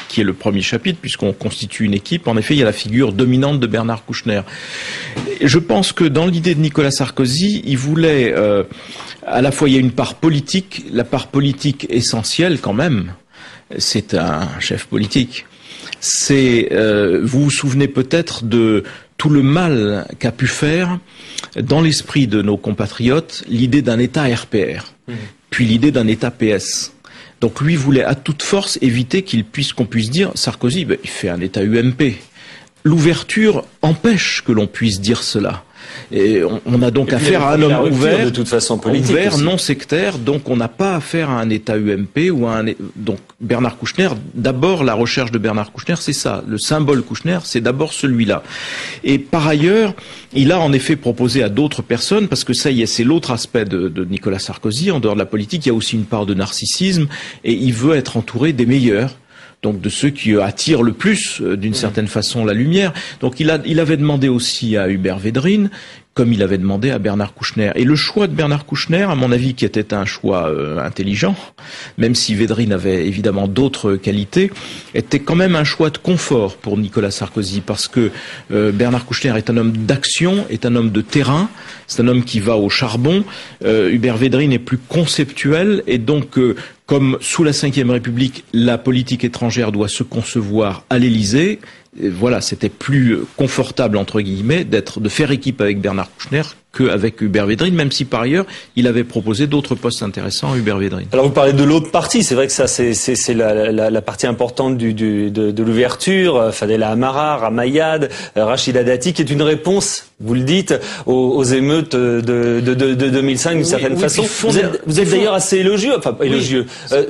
qui est le premier chapitre, puisqu'on constitue une équipe. En effet, il y a la figure dominante de Bernard Kouchner. Je pense que dans l'idée de Nicolas Sarkozy, il voulait, à la fois, il y a une part politique, la part politique essentielle quand même, c'est un chef politique. C'est, vous vous souvenez peut-être de tout le mal qu'a pu faire, dans l'esprit de nos compatriotes, l'idée d'un État RPR, puis l'idée d'un État PS. Donc lui voulait à toute force éviter qu'on puisse dire Sarkozy, il fait un État UMP. L'ouverture empêche que l'on puisse dire cela. Et on a donc affaire à un homme ouvert, de toute façon politique ouvert, aussi. Non sectaire, donc on n'a pas affaire à un État UMP ou à donc Bernard Kouchner, d'abord la recherche de Bernard Kouchner, c'est ça, le symbole Kouchner, c'est d'abord celui-là. Et par ailleurs, il a en effet proposé à d'autres personnes, parce que ça y est, c'est l'autre aspect de Nicolas Sarkozy, en dehors de la politique, il y a aussi une part de narcissisme, et il veut être entouré des meilleurs. Donc de ceux qui attirent le plus, d'une certaine façon, la lumière. Donc il avait demandé aussi à Hubert Védrine, comme il avait demandé à Bernard Kouchner. Et le choix de Bernard Kouchner, à mon avis, qui était un choix intelligent, même si Védrine avait évidemment d'autres qualités, était quand même un choix de confort pour Nicolas Sarkozy, parce que Bernard Kouchner est un homme d'action, est un homme de terrain, c'est un homme qui va au charbon. Hubert Védrine est plus conceptuel, et donc comme sous la Ve République, la politique étrangère doit se concevoir à l'Élysée, voilà, c'était plus confortable, entre guillemets, de faire équipe avec Bernard Kouchner qu'avec Hubert Védrine, même si par ailleurs il avait proposé d'autres postes intéressants à Hubert Védrine. Alors vous parlez de l'autre partie, c'est vrai que ça c'est la partie importante de l'ouverture. Fadela Amara, Ramayad, Rachida Dati, qui est une réponse, vous le dites, aux émeutes de 2005 d'une certaine façon. Vous êtes d'ailleurs assez élogieux, enfin pas élogieux,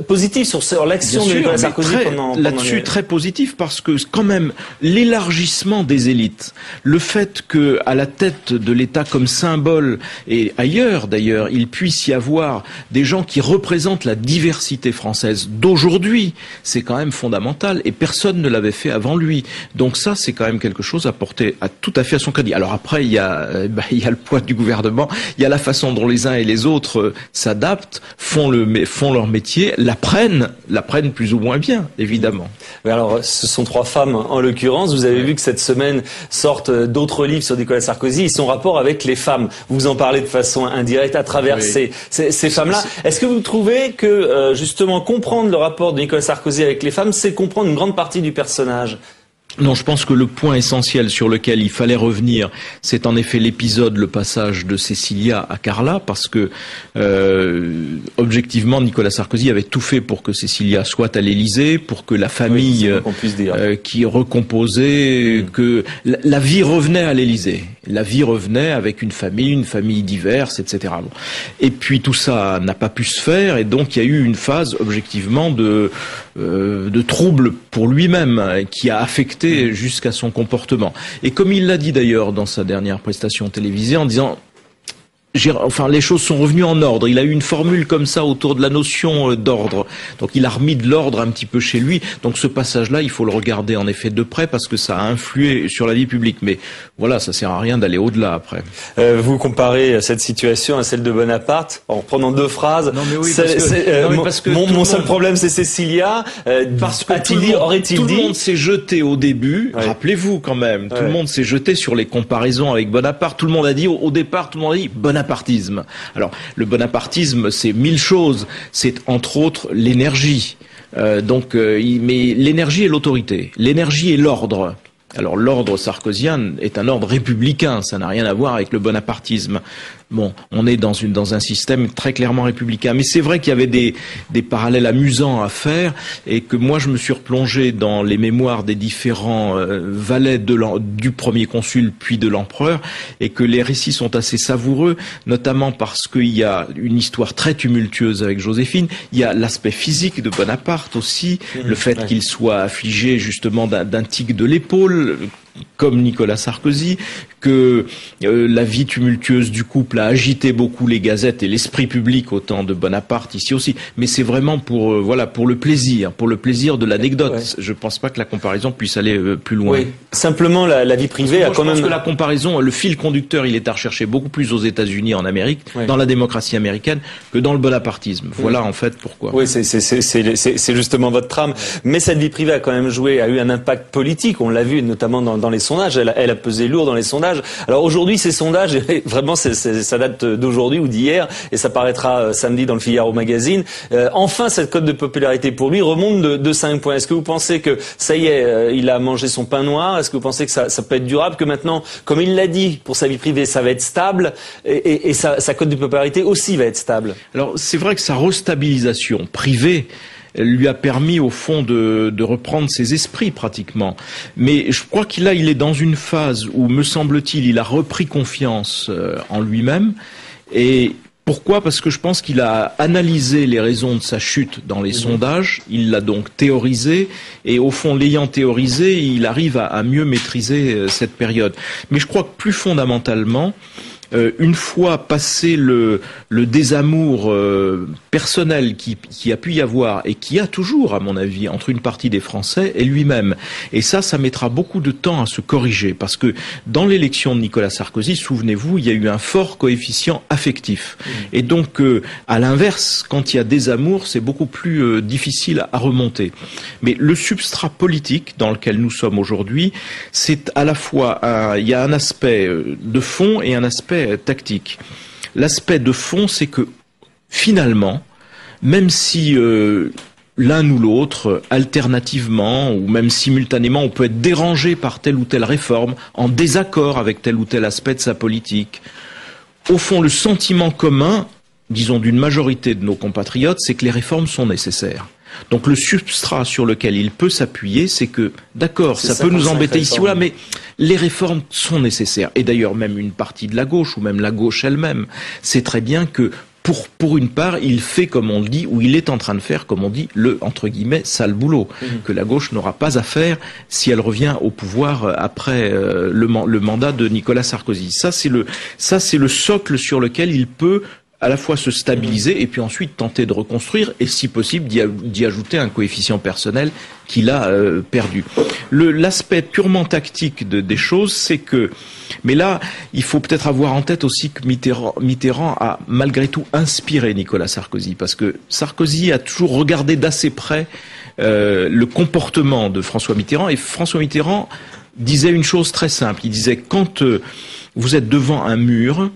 positif sur l'action de Nicolas Sarkozy pendant là-dessus très positif, parce que quand même l'élargissement des élites, le fait que à la tête de l'État comme symbole et ailleurs d'ailleurs, il puisse y avoir des gens qui représentent la diversité française d'aujourd'hui, c'est quand même fondamental et personne ne l'avait fait avant lui. Donc ça, c'est quand même quelque chose à porter tout à fait à son crédit. Alors après, il y a le poids du gouvernement, il y a la façon dont les uns et les autres s'adaptent, font leur métier, l'apprennent plus ou moins bien, évidemment. Mais alors, ce sont 3 femmes en l'occurrence. Vous avez vu que cette semaine sortent d'autres livres sur Nicolas Sarkozy et son rapport avec les femmes. Vous en parlez de façon indirecte à travers ces femmes-là. Est-ce que vous trouvez que justement comprendre le rapport de Nicolas Sarkozy avec les femmes, c'est comprendre une grande partie du personnage ? Non, je pense que le point essentiel sur lequel il fallait revenir, c'est en effet l'épisode, le passage de Cécilia à Carla, parce que objectivement, Nicolas Sarkozy avait tout fait pour que Cécilia soit à l'Élysée, pour que la famille qui recomposait, que la vie revenait à l'Élysée. La vie revenait avec une famille diverse, etc. Et puis tout ça n'a pas pu se faire, et donc il y a eu une phase objectivement de trouble pour lui-même, qui a affecté jusqu'à son comportement. Et comme il l'a dit d'ailleurs dans sa dernière prestation télévisée, en disant les choses sont revenues en ordre. Il a eu une formule comme ça autour de la notion d'ordre. Donc il a remis de l'ordre un petit peu chez lui. Donc ce passage-là, il faut le regarder en effet de près parce que ça a influé sur la vie publique. Mais voilà, ça sert à rien d'aller au-delà après. Vous comparez cette situation à celle de Bonaparte en reprenant 2 phrases. Non mais oui, parce que mon seul problème c'est Cécilia. Parce que tout le monde s'est jeté au début. Ouais. Rappelez-vous quand même, tout le monde s'est jeté sur les comparaisons avec Bonaparte. Tout le monde a dit au départ, tout le monde a dit bonapartisme. Alors, le bonapartisme, c'est 1000 choses. C'est entre autres l'énergie. Mais l'énergie et l'autorité. L'énergie et l'ordre. Alors, l'ordre sarkozien est un ordre républicain. Ça n'a rien à voir avec le bonapartisme. Bon, on est dans un système très clairement républicain. Mais c'est vrai qu'il y avait des parallèles amusants à faire et que moi je me suis replongé dans les mémoires des différents valets du premier consul puis de l'empereur et que les récits sont assez savoureux, notamment parce qu'il y a une histoire très tumultueuse avec Joséphine. Il y a l'aspect physique de Bonaparte aussi, le fait qu'il soit affligé justement d'un tic de l'épaule, comme Nicolas Sarkozy, que la vie tumultueuse du couple a agité beaucoup les gazettes et l'esprit public au temps de Bonaparte ici aussi. Mais c'est vraiment pour le plaisir de l'anecdote. Ouais. Je pense pas que la comparaison puisse aller plus loin. Oui. Simplement la vie privée a quand même. Je pense que la comparaison, le fil conducteur, il est à rechercher beaucoup plus aux États-Unis, en Amérique, dans la démocratie américaine, que dans le bonapartisme. Voilà en fait pourquoi. Oui, c'est justement votre trame. Mais cette vie privée a eu un impact politique. On l'a vu notamment dans les sondages. Elle a pesé lourd dans les sondages. Alors aujourd'hui, ces sondages, vraiment, ça date d'aujourd'hui ou d'hier, et ça paraîtra samedi dans le Figaro Magazine. Enfin, cette cote de popularité pour lui remonte de 5 points. Est-ce que vous pensez que ça y est, il a mangé son pain noir? Est-ce que vous pensez que ça peut être durable, que maintenant, comme il l'a dit, pour sa vie privée, ça va être stable, et sa cote de popularité aussi va être stable? Alors c'est vrai que sa restabilisation privée lui a permis au fond de reprendre ses esprits pratiquement. Mais je crois qu'il est dans une phase où, me semble-t-il, il a repris confiance en lui-même. Et pourquoi? Parce que je pense qu'il a analysé les raisons de sa chute dans les sondages, il l'a donc théorisé, et au fond, l'ayant théorisé, il arrive à mieux maîtriser cette période. Mais je crois que plus fondamentalement, une fois passé le désamour personnel qui a pu y avoir et qui a toujours, à mon avis, entre une partie des Français et lui-même. Et ça mettra beaucoup de temps à se corriger parce que dans l'élection de Nicolas Sarkozy, souvenez-vous, il y a eu un fort coefficient affectif. Et donc, à l'inverse, quand il y a désamour, c'est beaucoup plus difficile à remonter. Mais le substrat politique dans lequel nous sommes aujourd'hui, c'est à la fois il y a un aspect de fond et un aspect tactique. L'aspect de fond, c'est que finalement, même si l'un ou l'autre, alternativement ou même simultanément, on peut être dérangé par telle ou telle réforme, en désaccord avec tel ou tel aspect de sa politique, au fond, le sentiment commun, disons, d'une majorité de nos compatriotes, c'est que les réformes sont nécessaires. Donc le substrat sur lequel il peut s'appuyer, c'est que, d'accord, ça peut nous embêter ici ou là, mais les réformes sont nécessaires. Et d'ailleurs, même une partie de la gauche, ou même la gauche elle-même, sait très bien que, pour une part, il fait, comme on le dit, ou il est en train de faire, comme on dit, le, entre guillemets, sale boulot, que la gauche n'aura pas à faire si elle revient au pouvoir après le mandat de Nicolas Sarkozy. Ça, c'est le socle sur lequel il peut à la fois se stabiliser et puis ensuite tenter de reconstruire et si possible d'y ajouter un coefficient personnel qu'il a perdu. L'aspect purement tactique des choses, c'est que, mais là, il faut peut-être avoir en tête aussi que Mitterrand a malgré tout inspiré Nicolas Sarkozy, parce que Sarkozy a toujours regardé d'assez près le comportement de François Mitterrand, et François Mitterrand disait une chose très simple, il disait quand vous êtes devant un mur,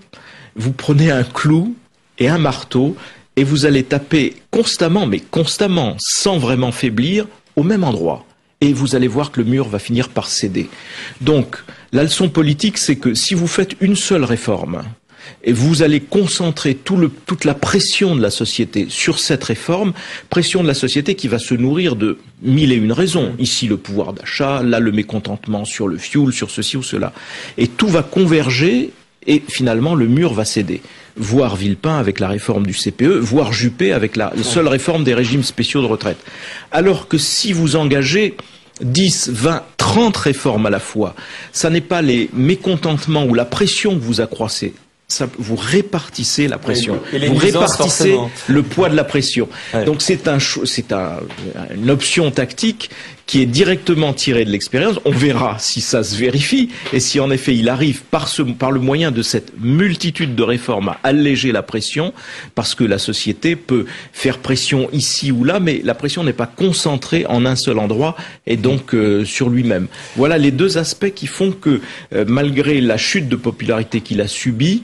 vous prenez un clou et un marteau, et vous allez taper constamment, mais constamment, sans vraiment faiblir, au même endroit. Et vous allez voir que le mur va finir par céder. Donc, la leçon politique, c'est que si vous faites une seule réforme, et vous allez concentrer toute la pression de la société sur cette réforme, pression de la société qui va se nourrir de 1001 raisons. Ici, le pouvoir d'achat, là, le mécontentement sur le fioul, sur ceci ou cela. Et tout va converger, et finalement, le mur va céder. Voire Villepin avec la réforme du CPE, voire Juppé avec la seule réforme des régimes spéciaux de retraite. Alors que si vous engagez 10, 20, 30 réformes à la fois, ça n'est pas les mécontentements ou la pression que vous accroissez. Ça, vous répartissez la pression, vous répartissez le poids de la pression. Ouais. Donc c'est une option tactique qui est directement tirée de l'expérience. On verra si ça se vérifie et si en effet il arrive par le moyen de cette multitude de réformes à alléger la pression, parce que la société peut faire pression ici ou là, mais la pression n'est pas concentrée en un seul endroit et donc sur lui-même. Voilà les deux aspects qui font que malgré la chute de popularité qu'il a subie,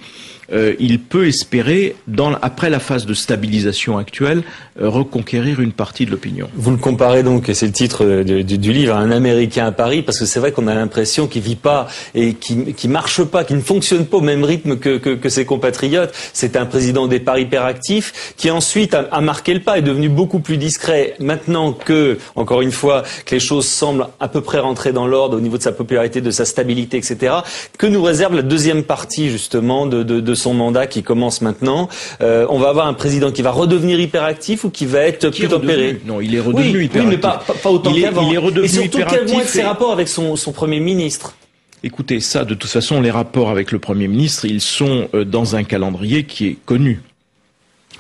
il peut espérer, après la phase de stabilisation actuelle, reconquérir une partie de l'opinion. Vous le comparez donc, et c'est le titre du livre, à un Américain à Paris, parce que c'est vrai qu'on a l'impression qu'il vit pas et qui marche pas, qui ne fonctionne pas au même rythme que ses compatriotes. C'est un président au départ hyperactif, qui ensuite a marqué le pas, est devenu beaucoup plus discret. Maintenant que, encore une fois, que les choses semblent à peu près rentrer dans l'ordre au niveau de sa popularité, de sa stabilité, etc. Que nous réserve la deuxième partie, justement, de son mandat qui commence maintenant? On va avoir un président qui va redevenir hyperactif ou qui va être plus tempéré? Non, il est redevenu hyperactif. Oui, mais pas autant qu'avant. Il est redevenu et surtout, hyperactif. quels vont être ses rapports avec son Premier ministre? Écoutez, ça, de toute façon, les rapports avec le Premier ministre, ils sont dans un calendrier qui est connu.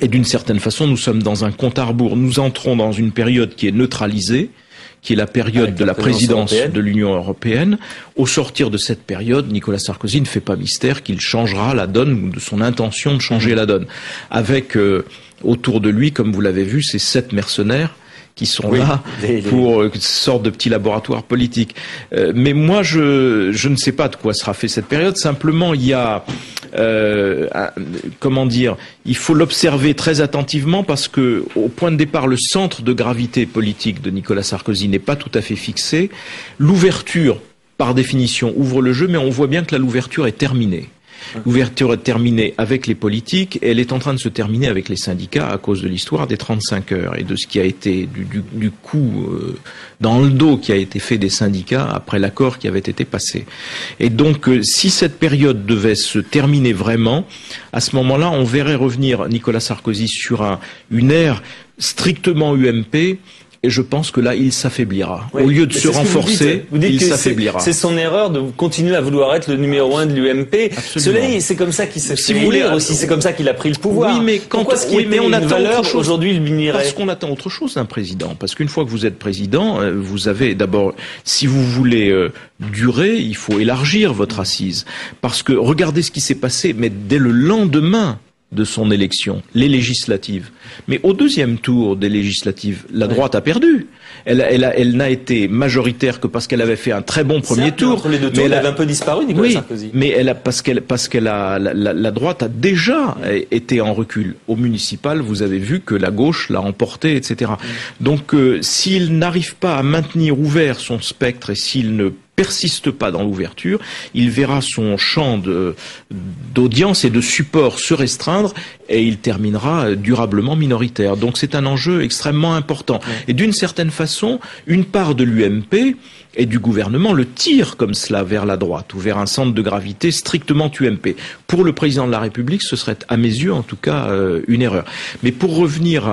Et d'une certaine façon, nous sommes dans un compte à rebours. Nous entrons dans une période qui est neutralisée, qui est la période de la présidence de l'Union européenne. Au sortir de cette période, Nicolas Sarkozy ne fait pas mystère qu'il changera la donne, ou de son intention de changer la donne. Avec autour de lui, comme vous l'avez vu, ces 7 mercenaires qui sont là pour une sorte de petit laboratoire politique. Mais moi, je ne sais pas de quoi sera fait cette période. Simplement, il y a, comment dire, il faut l'observer très attentivement parce que, au point de départ, le centre de gravité politique de Nicolas Sarkozy n'est pas tout à fait fixé. L'ouverture, par définition, ouvre le jeu, mais on voit bien que l'ouverture est terminée. L'ouverture est terminée avec les politiques et elle est en train de se terminer avec les syndicats à cause de l'histoire des 35 heures et de ce qui a été du coup dans le dos qui a été fait des syndicats après l'accord qui avait été passé. Et donc si cette période devait se terminer vraiment, à ce moment-là on verrait revenir Nicolas Sarkozy sur une ère strictement UMP. Et je pense que là, il s'affaiblira. Au lieu de se renforcer, il s'affaiblira. C'est son erreur de continuer à vouloir être le numéro 1 de l'UMP. Cela dit, c'est comme ça qu'il s'est fait élire aussi. C'est comme ça qu'il a pris le pouvoir. Oui, mais on attend valeur aujourd'hui lui nuirait. Parce qu'on attend autre chose d'un président. Parce qu'une fois que vous êtes président, vous avez d'abord, si vous voulez durer, il faut élargir votre assise. Parce que regardez ce qui s'est passé, mais dès le lendemain de son élection, les législatives. Mais au deuxième tour des législatives, la droite a perdu. Elle n'a été majoritaire que parce qu'elle avait fait un très bon premier tour. Entre les deux tours, elle avait un peu disparu, Nicolas Sarkozy. Mais la droite a déjà été en recul. Au municipal, vous avez vu que la gauche l'a emporté, etc. Donc, s'il n'arrive pas à maintenir ouvert son spectre et s'il ne persiste pas dans l'ouverture, il verra son champ d'audience et de support se restreindre et il terminera durablement minoritaire. Donc c'est un enjeu extrêmement important. Et d'une certaine façon, une part de l'UMP et du gouvernement le tire comme cela vers la droite ou vers un centre de gravité strictement UMP. Pour le président de la République, ce serait à mes yeux en tout cas une erreur. Mais pour revenir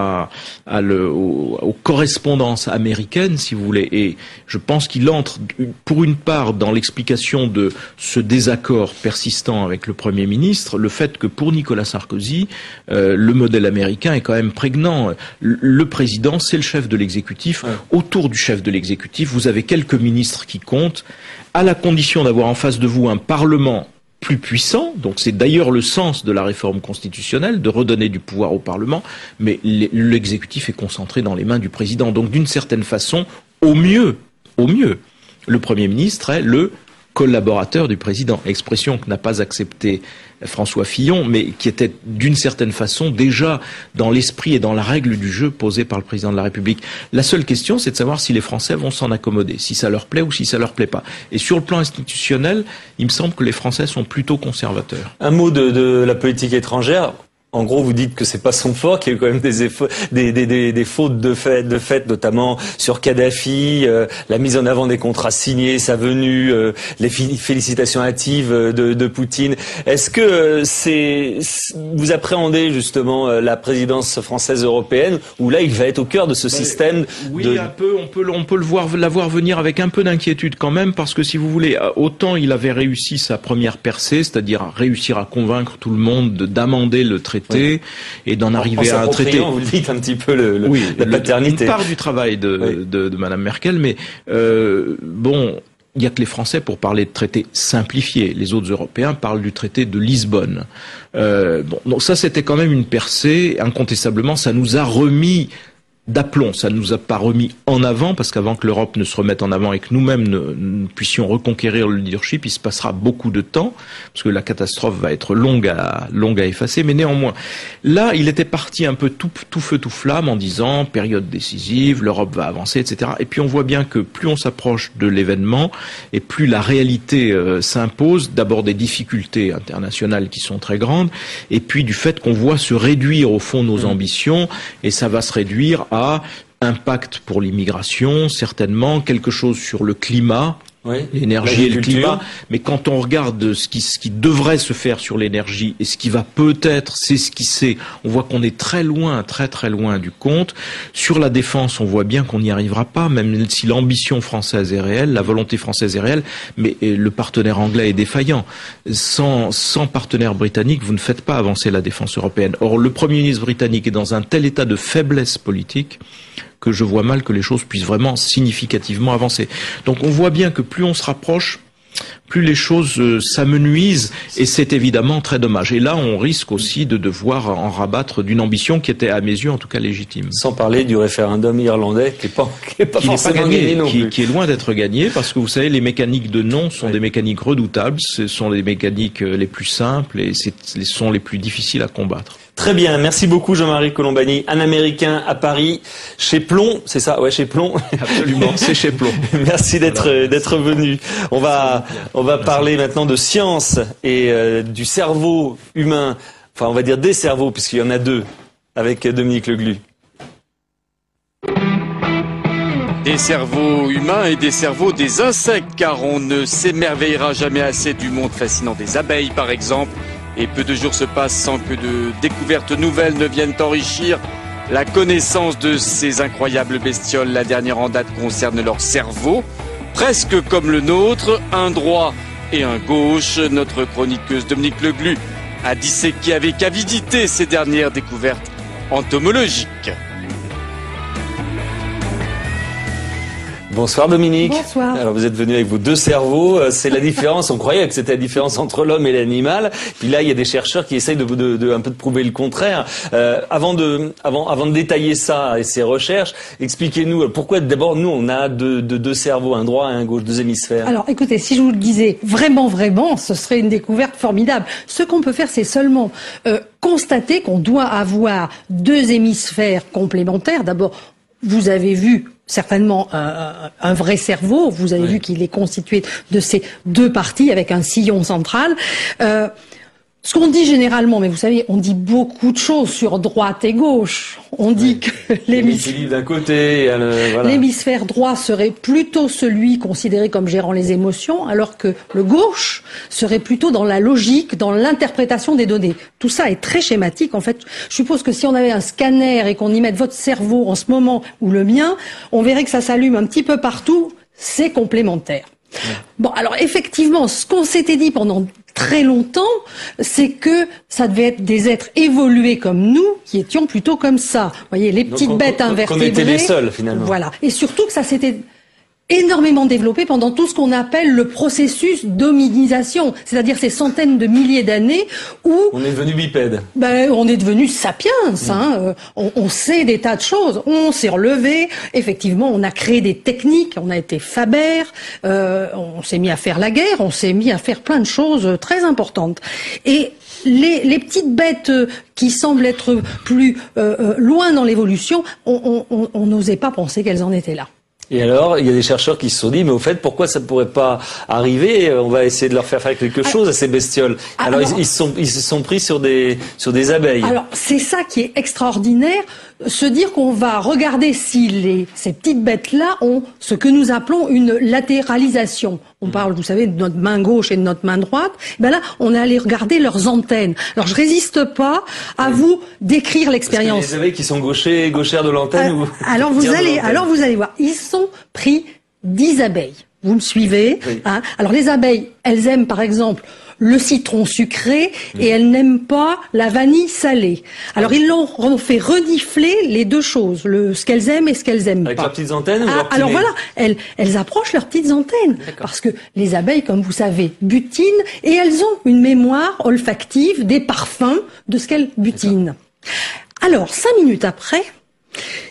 aux correspondances américaines, si vous voulez, et je pense qu'il entre pour une part dans l'explication de ce désaccord persistant avec le Premier ministre, le fait que pour Nicolas Sarkozy, le modèle américain est quand même prégnant. Le président, c'est le chef de l'exécutif. Autour du chef de l'exécutif, vous avez quelques ministres qui comptent, à la condition d'avoir en face de vous un Parlement plus puissant, donc c'est d'ailleurs le sens de la réforme constitutionnelle, de redonner du pouvoir au Parlement, mais l'exécutif est concentré dans les mains du président. Donc d'une certaine façon, au mieux, le Premier ministre est le collaborateur du président, expression que n'a pas acceptée François Fillon, mais qui était d'une certaine façon déjà dans l'esprit et dans la règle du jeu posée par le président de la République. La seule question, c'est de savoir si les Français vont s'en accommoder, si ça leur plaît ou si ça leur plaît pas. Et sur le plan institutionnel, il me semble que les Français sont plutôt conservateurs. Un mot de la politique étrangère. En gros, vous dites que c'est pas son fort, qu'il y a eu quand même des fautes de fait, notamment sur Kadhafi, la mise en avant des contrats signés, sa venue, les félicitations hâtives de Poutine. Est-ce que vous appréhendez justement la présidence française européenne, où là il va être au cœur de ce système? Oui, un peu. On peut la voir venir avec un peu d'inquiétude quand même, parce que si vous voulez, autant il avait réussi sa première percée, c'est-à-dire réussir à convaincre tout le monde d'amender le traité. Et d'en arriver à un traité. Vous dites un petit peu la paternité. Une part du travail de Madame Merkel, mais bon, il n'y a que les Français pour parler de traité simplifié. Les autres Européens parlent du traité de Lisbonne. Donc ça, c'était quand même une percée. Incontestablement, ça nous a remis d'aplomb. Ça ne nous a pas remis en avant, parce qu'avant que l'Europe ne se remette en avant et que nous-mêmes ne puissions reconquérir le leadership, il se passera beaucoup de temps, parce que la catastrophe va être longue à effacer, mais néanmoins, là, il était parti un peu tout feu, tout flamme, en disant, période décisive, l'Europe va avancer, etc. Et puis on voit bien que plus on s'approche de l'événement, et plus la réalité s'impose, d'abord des difficultés internationales qui sont très grandes, et puis du fait qu'on voit se réduire au fond nos ambitions, et ça va se réduire à impact pour l'immigration, certainement, quelque chose sur le climat, l'énergie et le climat, mais quand on regarde ce qui devrait se faire sur l'énergie et ce qui va peut-être s'esquisser, on voit qu'on est très loin du compte. Sur la défense, on voit bien qu'on n'y arrivera pas, même si l'ambition française est réelle, la volonté française est réelle, mais le partenaire anglais est défaillant. Sans partenaire britannique, vous ne faites pas avancer la défense européenne. Or, le Premier ministre britannique est dans un tel état de faiblesse politique que je vois mal que les choses puissent vraiment significativement avancer. Donc on voit bien que plus on se rapproche, plus les choses s'amenuisent, et c'est évidemment très dommage. Et là, on risque aussi de devoir en rabattre d'une ambition qui était, à mes yeux, en tout cas légitime. Sans parler du référendum irlandais, qui n'est pas forcément gagné non plus. Qui est loin d'être gagné, parce que vous savez, les mécaniques de non sont des mécaniques redoutables, ce sont les mécaniques les plus simples, et ce sont les plus difficiles à combattre. Très bien, merci beaucoup Jean-Marie Colombani, un Américain à Paris, chez Plon, c'est ça? Ouais, chez Plon. Absolument, c'est chez Plon. Merci d'être venu. On va parler maintenant de science et du cerveau humain, enfin on va dire des cerveaux, puisqu'il y en a deux, avec Dominique Leglu. Des cerveaux humains et des cerveaux des insectes, car on ne s'émerveillera jamais assez du monde fascinant des abeilles par exemple. Et peu de jours se passent sans que de découvertes nouvelles ne viennent enrichir la connaissance de ces incroyables bestioles. La dernière en date concerne leur cerveau, presque comme le nôtre, un droit et un gauche. Notre chroniqueuse Dominique Leglu a disséqué avec avidité ces dernières découvertes entomologiques. Bonsoir Dominique. Bonsoir. Alors vous êtes venu avec vos deux cerveaux, c'est la différence, on croyait que c'était la différence entre l'homme et l'animal, puis là il y a des chercheurs qui essayent de un peu de prouver le contraire. Avant de détailler ça et ces recherches, expliquez-nous pourquoi d'abord nous on a deux cerveaux, un droit et un gauche, deux hémisphères. Alors écoutez, si je vous le disais vraiment, ce serait une découverte formidable. Ce qu'on peut faire, c'est seulement constater qu'on doit avoir deux hémisphères complémentaires. D'abord, vous avez vu certainement un vrai cerveau, vous avez vu qu'il est constitué de ces deux parties avec un sillon central. Ce qu'on dit généralement, mais vous savez, on dit beaucoup de choses sur droite et gauche. On dit que l'hémisphère d'un côté, voilà. L'hémisphère droit serait plutôt celui considéré comme gérant les émotions, alors que le gauche serait plutôt dans la logique, dans l'interprétation des données. Tout ça est très schématique. En fait, je suppose que si on avait un scanner et qu'on y mette votre cerveau en ce moment ou le mien, on verrait que ça s'allume un petit peu partout. C'est complémentaire. Bon, alors effectivement, ce qu'on s'était dit pendant très longtemps, c'est que ça devait être des êtres évolués comme nous, qui étions plutôt comme ça. Vous voyez, les petites bêtes invertébrées. Qu'on était les seuls, finalement. Voilà. Et surtout que ça s'était énormément développé pendant tout ce qu'on appelle le processus d'hominisation, c'est-à-dire ces centaines de milliers d'années où on est devenu bipède. On est devenu sapiens. On sait des tas de choses. On s'est relevé. Effectivement, on a créé des techniques. On a été Faber. On s'est mis à faire la guerre. On s'est mis à faire plein de choses très importantes. Et les petites bêtes qui semblent être plus loin dans l'évolution, on n'osait pas penser qu'elles en étaient là. Et alors, il y a des chercheurs qui se sont dit, mais au fait, pourquoi ça ne pourrait pas arriver? On va essayer de leur faire quelque chose à ces bestioles. Alors ils se sont pris sur des abeilles. Alors, c'est ça qui est extraordinaire, se dire qu'on va regarder si ces petites bêtes-là ont ce que nous appelons une latéralisation. On parle, vous savez, de notre main gauche et de notre main droite. Ben là, on est allé regarder leurs antennes. Alors, je résiste pas à vous décrire l'expérience. Les abeilles qui sont gauchères de l'antenne alors vous allez voir. Ils sont pris 10 abeilles. Vous me suivez? Oui. Alors, les abeilles, elles aiment, par exemple, le citron sucré et elles n'aiment pas la vanille salée. Alors ils l'ont fait renifler les deux choses, ce qu'elles aiment et ce qu'elles aiment pas. Avec leurs petites antennes alors voilà, elles approchent leurs petites antennes parce que les abeilles, comme vous savez, butinent et elles ont une mémoire olfactive des parfums de ce qu'elles butinent. Alors 5 minutes après,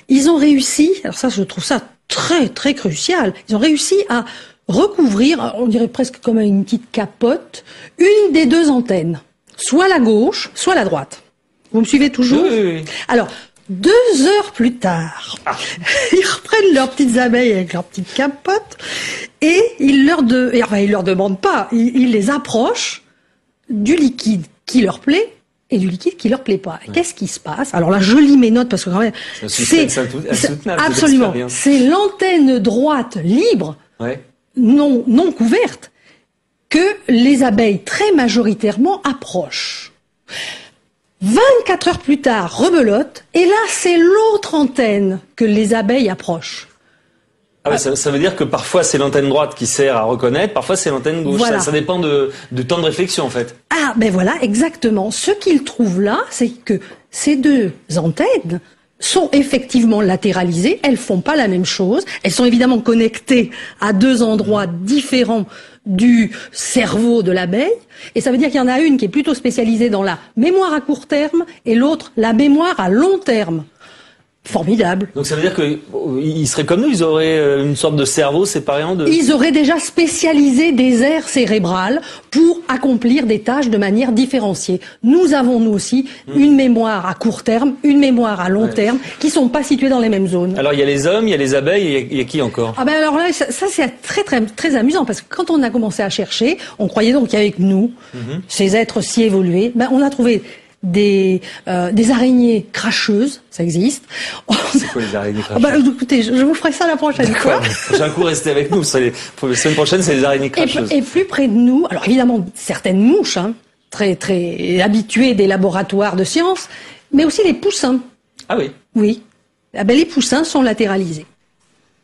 ils ont réussi, alors ça je trouve ça très très crucial, ils ont réussi à recouvrir, on dirait presque comme une petite capote, une des deux antennes. Soit la gauche, soit la droite. Vous me suivez toujours? Oui. Alors, 2 heures plus tard, ils reprennent leurs petites abeilles avec leurs petites capotes et ils leur demandent pas, ils les approchent du liquide qui leur plaît et du liquide qui leur plaît pas. Qu'est-ce qui se passe? Alors là, je lis mes notes parce que quand même, c'est absolument, c'est l'antenne droite libre. Ouais. Non couverte, que les abeilles très majoritairement approchent. 24 heures plus tard, rebelote, et là c'est l'autre antenne que les abeilles approchent. Ah ouais, ça veut dire que parfois c'est l'antenne droite qui sert à reconnaître, parfois c'est l'antenne gauche. Voilà. Ça dépend de temps de réflexion en fait. Ah ben voilà, exactement. Ce qu'ils trouvent là, c'est que ces deux antennes sont effectivement latéralisées, elles font pas la même chose, elles sont évidemment connectées à deux endroits différents du cerveau de l'abeille, et ça veut dire qu'il y en a une qui est plutôt spécialisée dans la mémoire à court terme et l'autre la mémoire à long terme. Formidable. Donc ça veut dire qu'ils seraient comme nous, ils auraient une sorte de cerveau séparé en deux. Ils auraient déjà spécialisé des aires cérébrales pour accomplir des tâches de manière différenciée. Nous avons, nous aussi, une mémoire à court terme, une mémoire à long terme, qui sont pas situées dans les mêmes zones. Alors il y a les hommes, il y a les abeilles, et il y a qui encore? Ah ben alors là, ça c'est très très très amusant, parce que quand on a commencé à chercher, on croyait donc qu'avec nous, ces êtres si évolués, on a trouvé des araignées cracheuses, ça existe. C'est quoi les araignées cracheuses? Écoutez, je vous ferai ça la prochaine fois. Prochain coup, restez avec nous. La semaine prochaine, c'est les araignées cracheuses. Et plus près de nous, alors évidemment, certaines mouches, très très habituées des laboratoires de sciences, mais aussi les poussins. Ah oui? Oui. Les poussins sont latéralisés.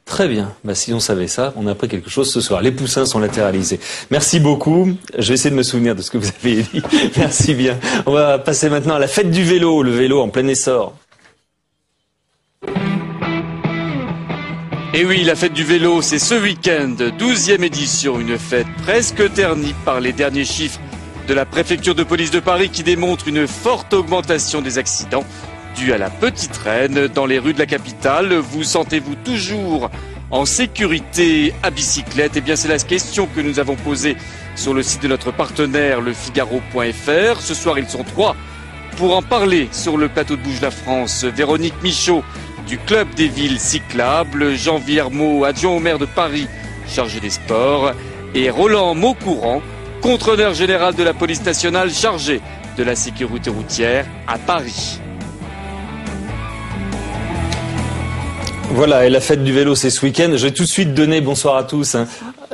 Très bien. Si on savait ça, on a appris quelque chose ce soir. Les poussins sont latéralisés. Merci beaucoup. Je vais essayer de me souvenir de ce que vous avez dit. Merci bien. On va passer maintenant à la fête du vélo. Le vélo en plein essor. Et oui, la fête du vélo, c'est ce week-end, 12e édition, une fête presque ternie par les derniers chiffres de la préfecture de police de Paris qui démontrent une forte augmentation des accidents dus à la petite reine dans les rues de la capitale. Vous sentez-vous toujours en sécurité à bicyclette? Eh bien, c'est la question que nous avons posée sur le site de notre partenaire, lefigaro.fr. Ce soir, ils sont 3 pour en parler sur le plateau de Bouge la France. Véronique Michaud du Club des villes cyclables, Jean Viermeau, adjoint au maire de Paris, chargé des sports, et Roland Maucourant, contrôleur général de la police nationale chargé de la sécurité routière à Paris. Voilà, et la fête du vélo, c'est ce week-end. Je vais tout de suite donner, bonsoir à tous,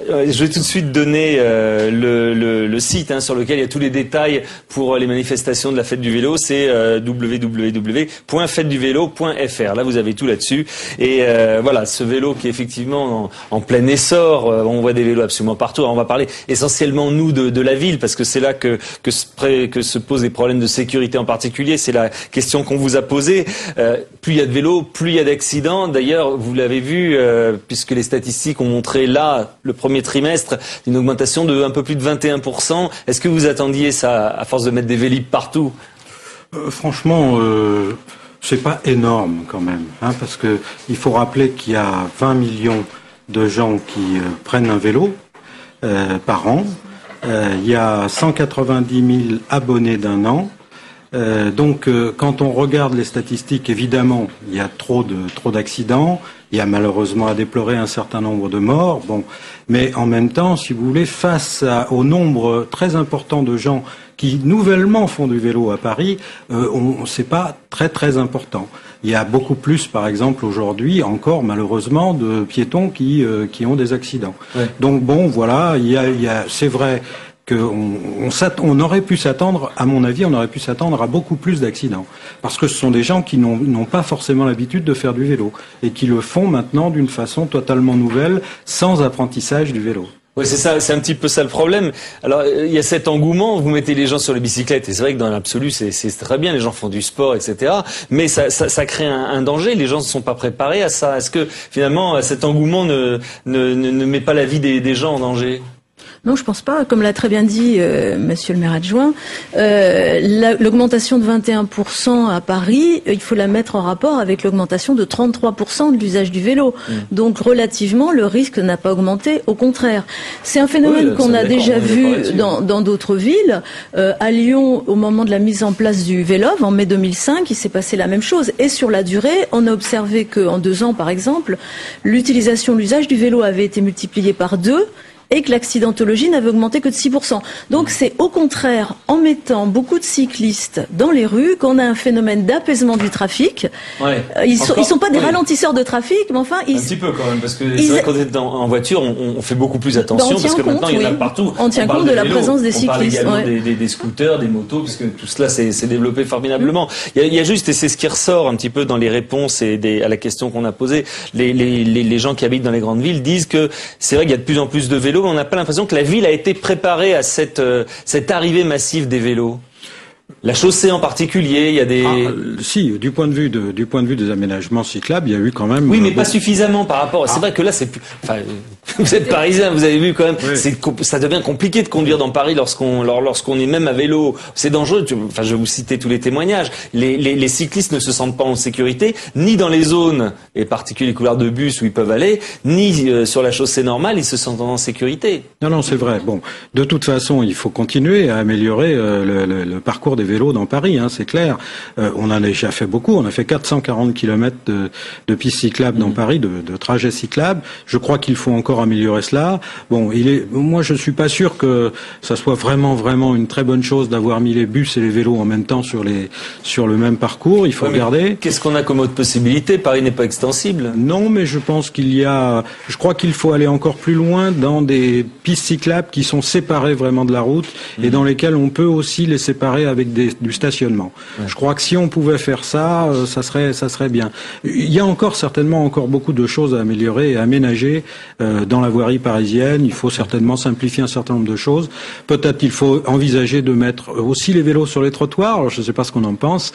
je vais tout de suite donner le site sur lequel il y a tous les détails pour les manifestations de la fête du vélo. C'est www.fêteduvélo.fr. Là, vous avez tout là-dessus. Et voilà, ce vélo qui est effectivement en plein essor. On voit des vélos absolument partout. Alors, on va parler essentiellement, nous, de la ville, parce que c'est là que se posent des problèmes de sécurité en particulier. C'est la question qu'on vous a posée. Plus il y a de vélos, plus il y a d'accidents. D'ailleurs, vous l'avez vu, puisque les statistiques ont montré là, le premier trimestre, une augmentation de un peu plus de 21%. Est-ce que vous attendiez ça à force de mettre des vélib partout? Franchement, c'est pas énorme quand même, parce que il faut rappeler qu'il y a 20 millions de gens qui prennent un vélo par an. Il y a 190 000 abonnés d'un an. Donc, quand on regarde les statistiques, évidemment, il y a trop d'accidents. Il y a malheureusement à déplorer un certain nombre de morts. Bon, mais en même temps, si vous voulez, face au nombre très important de gens qui nouvellement font du vélo à Paris, c'est pas très important. Il y a beaucoup plus, par exemple, aujourd'hui, encore malheureusement, de piétons qui ont des accidents. Ouais. Donc bon, voilà, c'est vrai. On aurait pu s'attendre, à mon avis, à beaucoup plus d'accidents. Parce que ce sont des gens qui n'ont pas forcément l'habitude de faire du vélo et qui le font maintenant d'une façon totalement nouvelle, sans apprentissage du vélo. Oui, c'est ça, c'est un petit peu ça le problème. Alors, il y a cet engouement, vous mettez les gens sur les bicyclettes, et c'est vrai que dans l'absolu, c'est très bien, les gens font du sport, etc. Mais ça crée un danger, les gens ne sont pas préparés à ça. Est-ce que, finalement, cet engouement ne met pas la vie des gens en danger ? Non, je pense pas. Comme l'a très bien dit Monsieur le maire adjoint, l'augmentation de 21% à Paris, il faut la mettre en rapport avec l'augmentation de 33% de l'usage du vélo. Donc relativement, le risque n'a pas augmenté. Au contraire, c'est un phénomène qu'on a déjà vu dans d'autres villes. À Lyon, au moment de la mise en place du Vélov, en mai 2005, il s'est passé la même chose. Et sur la durée, on a observé qu'en 2 ans, par exemple, l'usage du vélo avait été multiplié par 2. Et que l'accidentologie n'avait augmenté que de 6%. Donc c'est au contraire en mettant beaucoup de cyclistes dans les rues qu'on a un phénomène d'apaisement du trafic. Ouais. Ils sont pas des ralentisseurs de trafic, mais enfin un petit peu quand même, parce que c'est vrai que quand on est en voiture, on fait beaucoup plus attention parce que maintenant il y en a partout. On tient compte de la présence des cyclistes. On parle également des scooters, des motos, parce que tout cela s'est développé formidablement. Il y a juste, et c'est ce qui ressort un petit peu dans les réponses à la question qu'on a posée, les gens qui habitent dans les grandes villes disent que c'est vrai qu'il y a de plus en plus de vélos. On n'a pas l'impression que la ville a été préparée à cette arrivée massive des vélos. La chaussée en particulier, il y a des... si, du point de vue des aménagements cyclables, il y a eu quand même... Oui, mais pas suffisamment par rapport... C'est vrai que là, c'est plus... Enfin, vous êtes parisien, vous avez vu quand même, ça devient compliqué de conduire dans Paris lorsqu'on est même à vélo. C'est dangereux. Enfin, je vais vous citer tous les témoignages. Les cyclistes ne se sentent pas en sécurité, ni dans les zones, et particulièrement les couloirs de bus où ils peuvent aller, ni sur la chaussée normale, ils se sentent en sécurité. Non, c'est vrai. Bon, de toute façon, il faut continuer à améliorer le parcours des vélos dans Paris, c'est clair. On en a déjà fait beaucoup. On a fait 440 km de pistes cyclables dans Paris, de trajets cyclables. Je crois qu'il faut encore améliorer cela. Bon, moi, je suis pas sûr que ça soit vraiment une très bonne chose d'avoir mis les bus et les vélos en même temps sur le même parcours. Il faut regarder. Qu'est-ce qu'on a comme autre possibilité? Paris n'est pas extensible. Non, mais je pense je crois qu'il faut aller encore plus loin dans des pistes cyclables qui sont séparées vraiment de la route et dans lesquelles on peut aussi les séparer avec du stationnement. Je crois que si on pouvait faire ça, ça serait bien. Il y a certainement encore beaucoup de choses à améliorer et à aménager dans la voirie parisienne. Il faut certainement simplifier un certain nombre de choses. Peut-être qu'il faut envisager de mettre aussi les vélos sur les trottoirs. Alors, je ne sais pas ce qu'on en pense.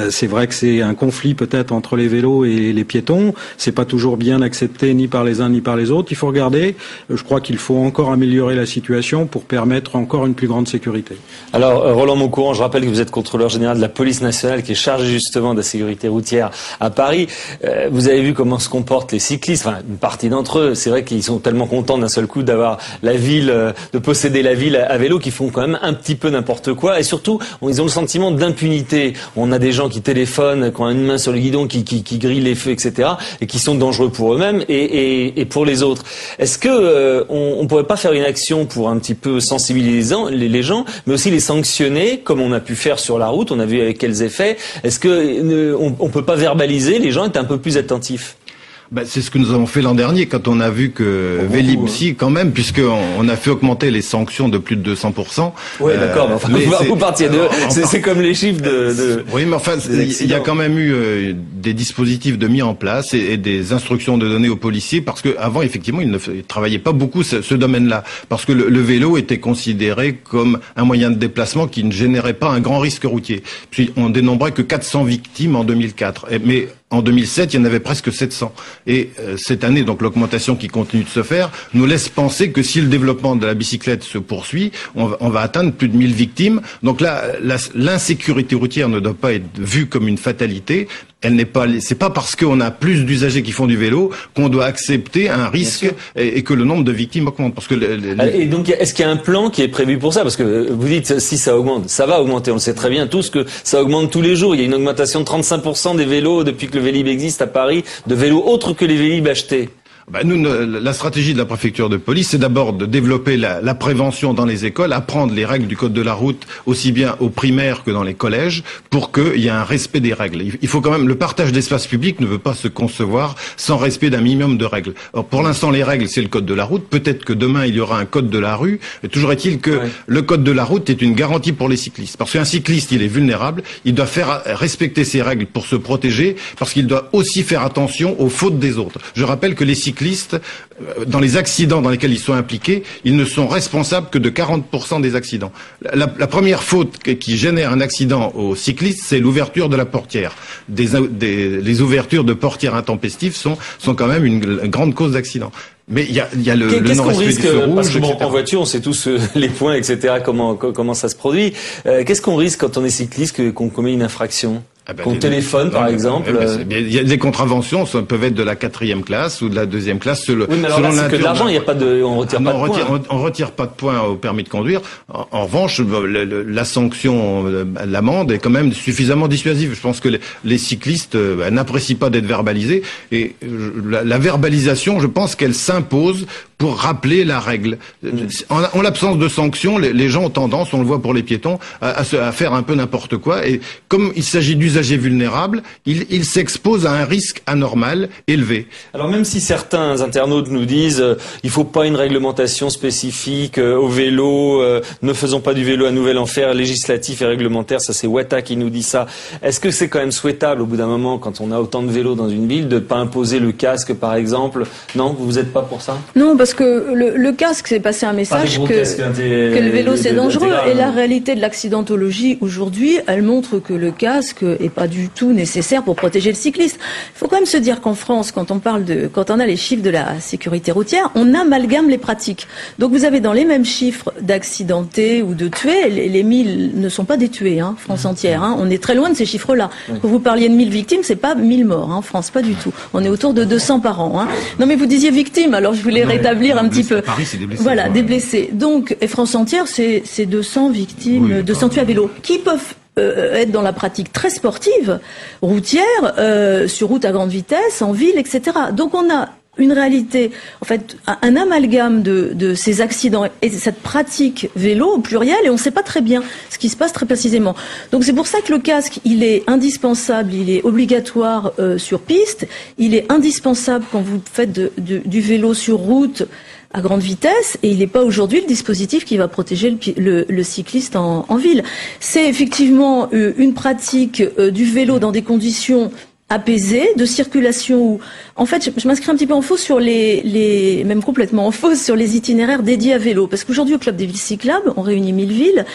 C'est vrai que c'est un conflit peut-être entre les vélos et les piétons. C'est pas toujours bien accepté ni par les uns ni par les autres. Il faut regarder. Je crois qu'il faut encore améliorer la situation pour permettre encore une plus grande sécurité. Alors, Roland Maucourant, je rappelle que vous êtes contrôleur général de la police nationale qui est chargé justement de la sécurité routière à Paris. Vous avez vu comment se comportent les cyclistes, enfin une partie d'entre eux. C'est vrai qu'ils sont tellement contents d'un seul coup d'avoir la ville, de posséder la ville à vélo, qu'ils font quand même un petit peu n'importe quoi. Et surtout, ils ont le sentiment d'impunité. On a des gens qui téléphonent, qui ont une main sur le guidon, qui grillent les feux, etc., et qui sont dangereux pour eux-mêmes et pour les autres. Est-ce que on pourrait pas faire une action pour un petit peu sensibiliser les gens, mais aussi les sanctionner, comme on a pu faire sur la route? On a vu avec quels effets. Est-ce que on peut pas verbaliser? Les gens étaient un peu plus attentifs. C'est ce que nous avons fait l'an dernier quand on a vu que Vélib, quand même, puisqu'on a fait augmenter les sanctions de plus de 200%. Oui, d'accord, mais enfin, vous partiez de... C'est comme les chiffres de... Oui, mais enfin, il y a quand même eu des dispositifs de mis en place et des instructions de donner aux policiers, parce que avant, effectivement, ils ne travaillaient pas beaucoup ce domaine-là, parce que le vélo était considéré comme un moyen de déplacement qui ne générait pas un grand risque routier. Puis on dénombrait que 400 victimes en 2004. Mais en 2007, il y en avait presque 700. Et cette année, donc l'augmentation qui continue de se faire, nous laisse penser que si le développement de la bicyclette se poursuit, on va atteindre plus de 1000 victimes. Donc là, l'insécurité routière ne doit pas être vue comme une fatalité. C'est pas parce qu'on a plus d'usagers qui font du vélo qu'on doit accepter un risque et que le nombre de victimes augmente. Parce que Et donc, est-ce qu'il y a un plan qui est prévu pour ça? Parce que vous dites, si ça augmente, ça va augmenter. On le sait très bien tous que ça augmente tous les jours. Il y a une augmentation de 35% des vélos depuis que le Vélib existe à Paris, de vélos autres que les Vélib achetés. Nous, la stratégie de la préfecture de police, c'est d'abord de développer la prévention dans les écoles, apprendre les règles du code de la route aussi bien aux primaires que dans les collèges, pour qu'il y ait un respect des règles. Il faut quand même, le partage d'espace public ne veut pas se concevoir sans respect d'un minimum de règles. Or, pour l'instant, les règles, c'est le code de la route. Peut-être que demain, il y aura un code de la rue. Et toujours est-il que le code de la route est une garantie pour les cyclistes. Parce qu'un cycliste, il est vulnérable. Il doit faire respecter ses règles pour se protéger, parce qu'il doit aussi faire attention aux fautes des autres. Je rappelle que les cyclistes, dans les accidents dans lesquels ils sont impliqués, ils ne sont responsables que de 40% des accidents. La première faute qui génère un accident aux cyclistes, c'est l'ouverture de la portière. Les ouvertures de portières intempestives sont quand même une grande cause d'accident. Mais il y a le non-respect du feu rouge, parce que en voiture, on sait tous les points, etc., comment ça se produit. Qu'est-ce qu'on risque quand on est cycliste, qu'on commet une infraction? Qu'on téléphone, par exemple. Il y a des contraventions, ça peuvent être de la 4e classe ou de la 2e classe. Oui, mais alors là, c'est que de l'argent, il n'y a pas on retire pas de points. On retire pas de points au permis de conduire. En revanche, la sanction, l'amende est quand même suffisamment dissuasive. Je pense que les cyclistes n'apprécient pas d'être verbalisés. Et la verbalisation, je pense qu'elle s'impose pour rappeler la règle. En l'absence de sanctions, les gens ont tendance, on le voit pour les piétons, à faire un peu n'importe quoi. Et comme il s'agit d'usagers vulnérables, ils s'exposent à un risque anormal élevé. Alors même si certains internautes nous disent il faut pas une réglementation spécifique au vélo, ne faisons pas du vélo un nouvel enfer législatif et réglementaire, ça c'est Wata qui nous dit ça. Est-ce que c'est quand même souhaitable au bout d'un moment, quand on a autant de vélos dans une ville, de pas imposer le casque par exemple? Non, vous êtes pas pour ça? Non, parce que le casque, c'est passer un message que le vélo c'est dangereux. Et la réalité de l'accidentologie aujourd'hui, elle montre que le casque est pas du tout nécessaire pour protéger le cycliste. Il faut quand même se dire qu'en France, quand on a les chiffres de la sécurité routière, on amalgame les pratiques. Donc vous avez dans les mêmes chiffres d'accidentés ou de tués, les 1000 ne sont pas des tués, France entière. On est très loin de ces chiffres-là. Quand vous parliez de 1000 victimes, c'est pas 1000 morts, en France, pas du tout. On est autour de 200 par an. Non mais vous disiez victimes, alors je voulais rétablir un petit peu. Paris, c'est des blessés. Voilà, des blessés. Donc, et France entière, c'est 200 victimes, 200 tués à vélo, qui peuvent être dans la pratique très sportive, routière, sur route à grande vitesse, en ville, etc. Donc on a une réalité, en fait, un amalgame de ces accidents et cette pratique vélo au pluriel, et on ne sait pas très bien ce qui se passe très précisément. Donc c'est pour ça que le casque, il est indispensable, il est obligatoire sur piste, il est indispensable quand vous faites du vélo sur route, à grande vitesse et il n'est pas aujourd'hui le dispositif qui va protéger le cycliste en ville. C'est effectivement une pratique du vélo dans des conditions apaisées, de circulation où, en fait, je m'inscris un petit peu en faux sur même complètement en faux sur les itinéraires dédiés à vélo. Parce qu'aujourd'hui, au Club des villes cyclables, on réunit 1000 villes,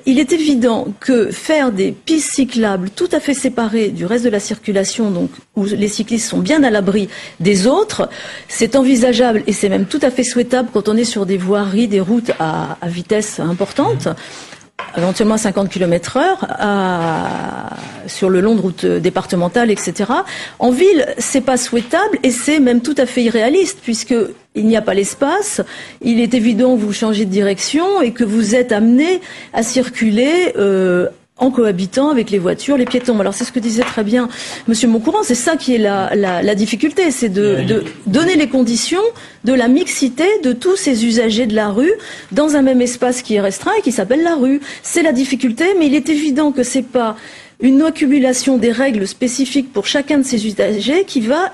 il est évident que faire des pistes cyclables tout à fait séparées du reste de la circulation, donc où les cyclistes sont bien à l'abri des autres, c'est envisageable et c'est même tout à fait souhaitable quand on est sur des voiries, des routes à vitesse importante, éventuellement à 50 km/h, sur le long de routes départementales, etc. En ville, c'est pas souhaitable et c'est même tout à fait irréaliste puisque il n'y a pas l'espace. Il est évident que vous changez de direction et que vous êtes amené à circuler en cohabitant avec les voitures, les piétons. Alors c'est ce que disait très bien Monsieur Moncourant, c'est ça qui est la difficulté, c'est de donner les conditions de la mixité de tous ces usagers de la rue dans un même espace qui est restreint et qui s'appelle la rue. C'est la difficulté, mais il est évident que c'est pas une accumulation des règles spécifiques pour chacun de ces usagers qui va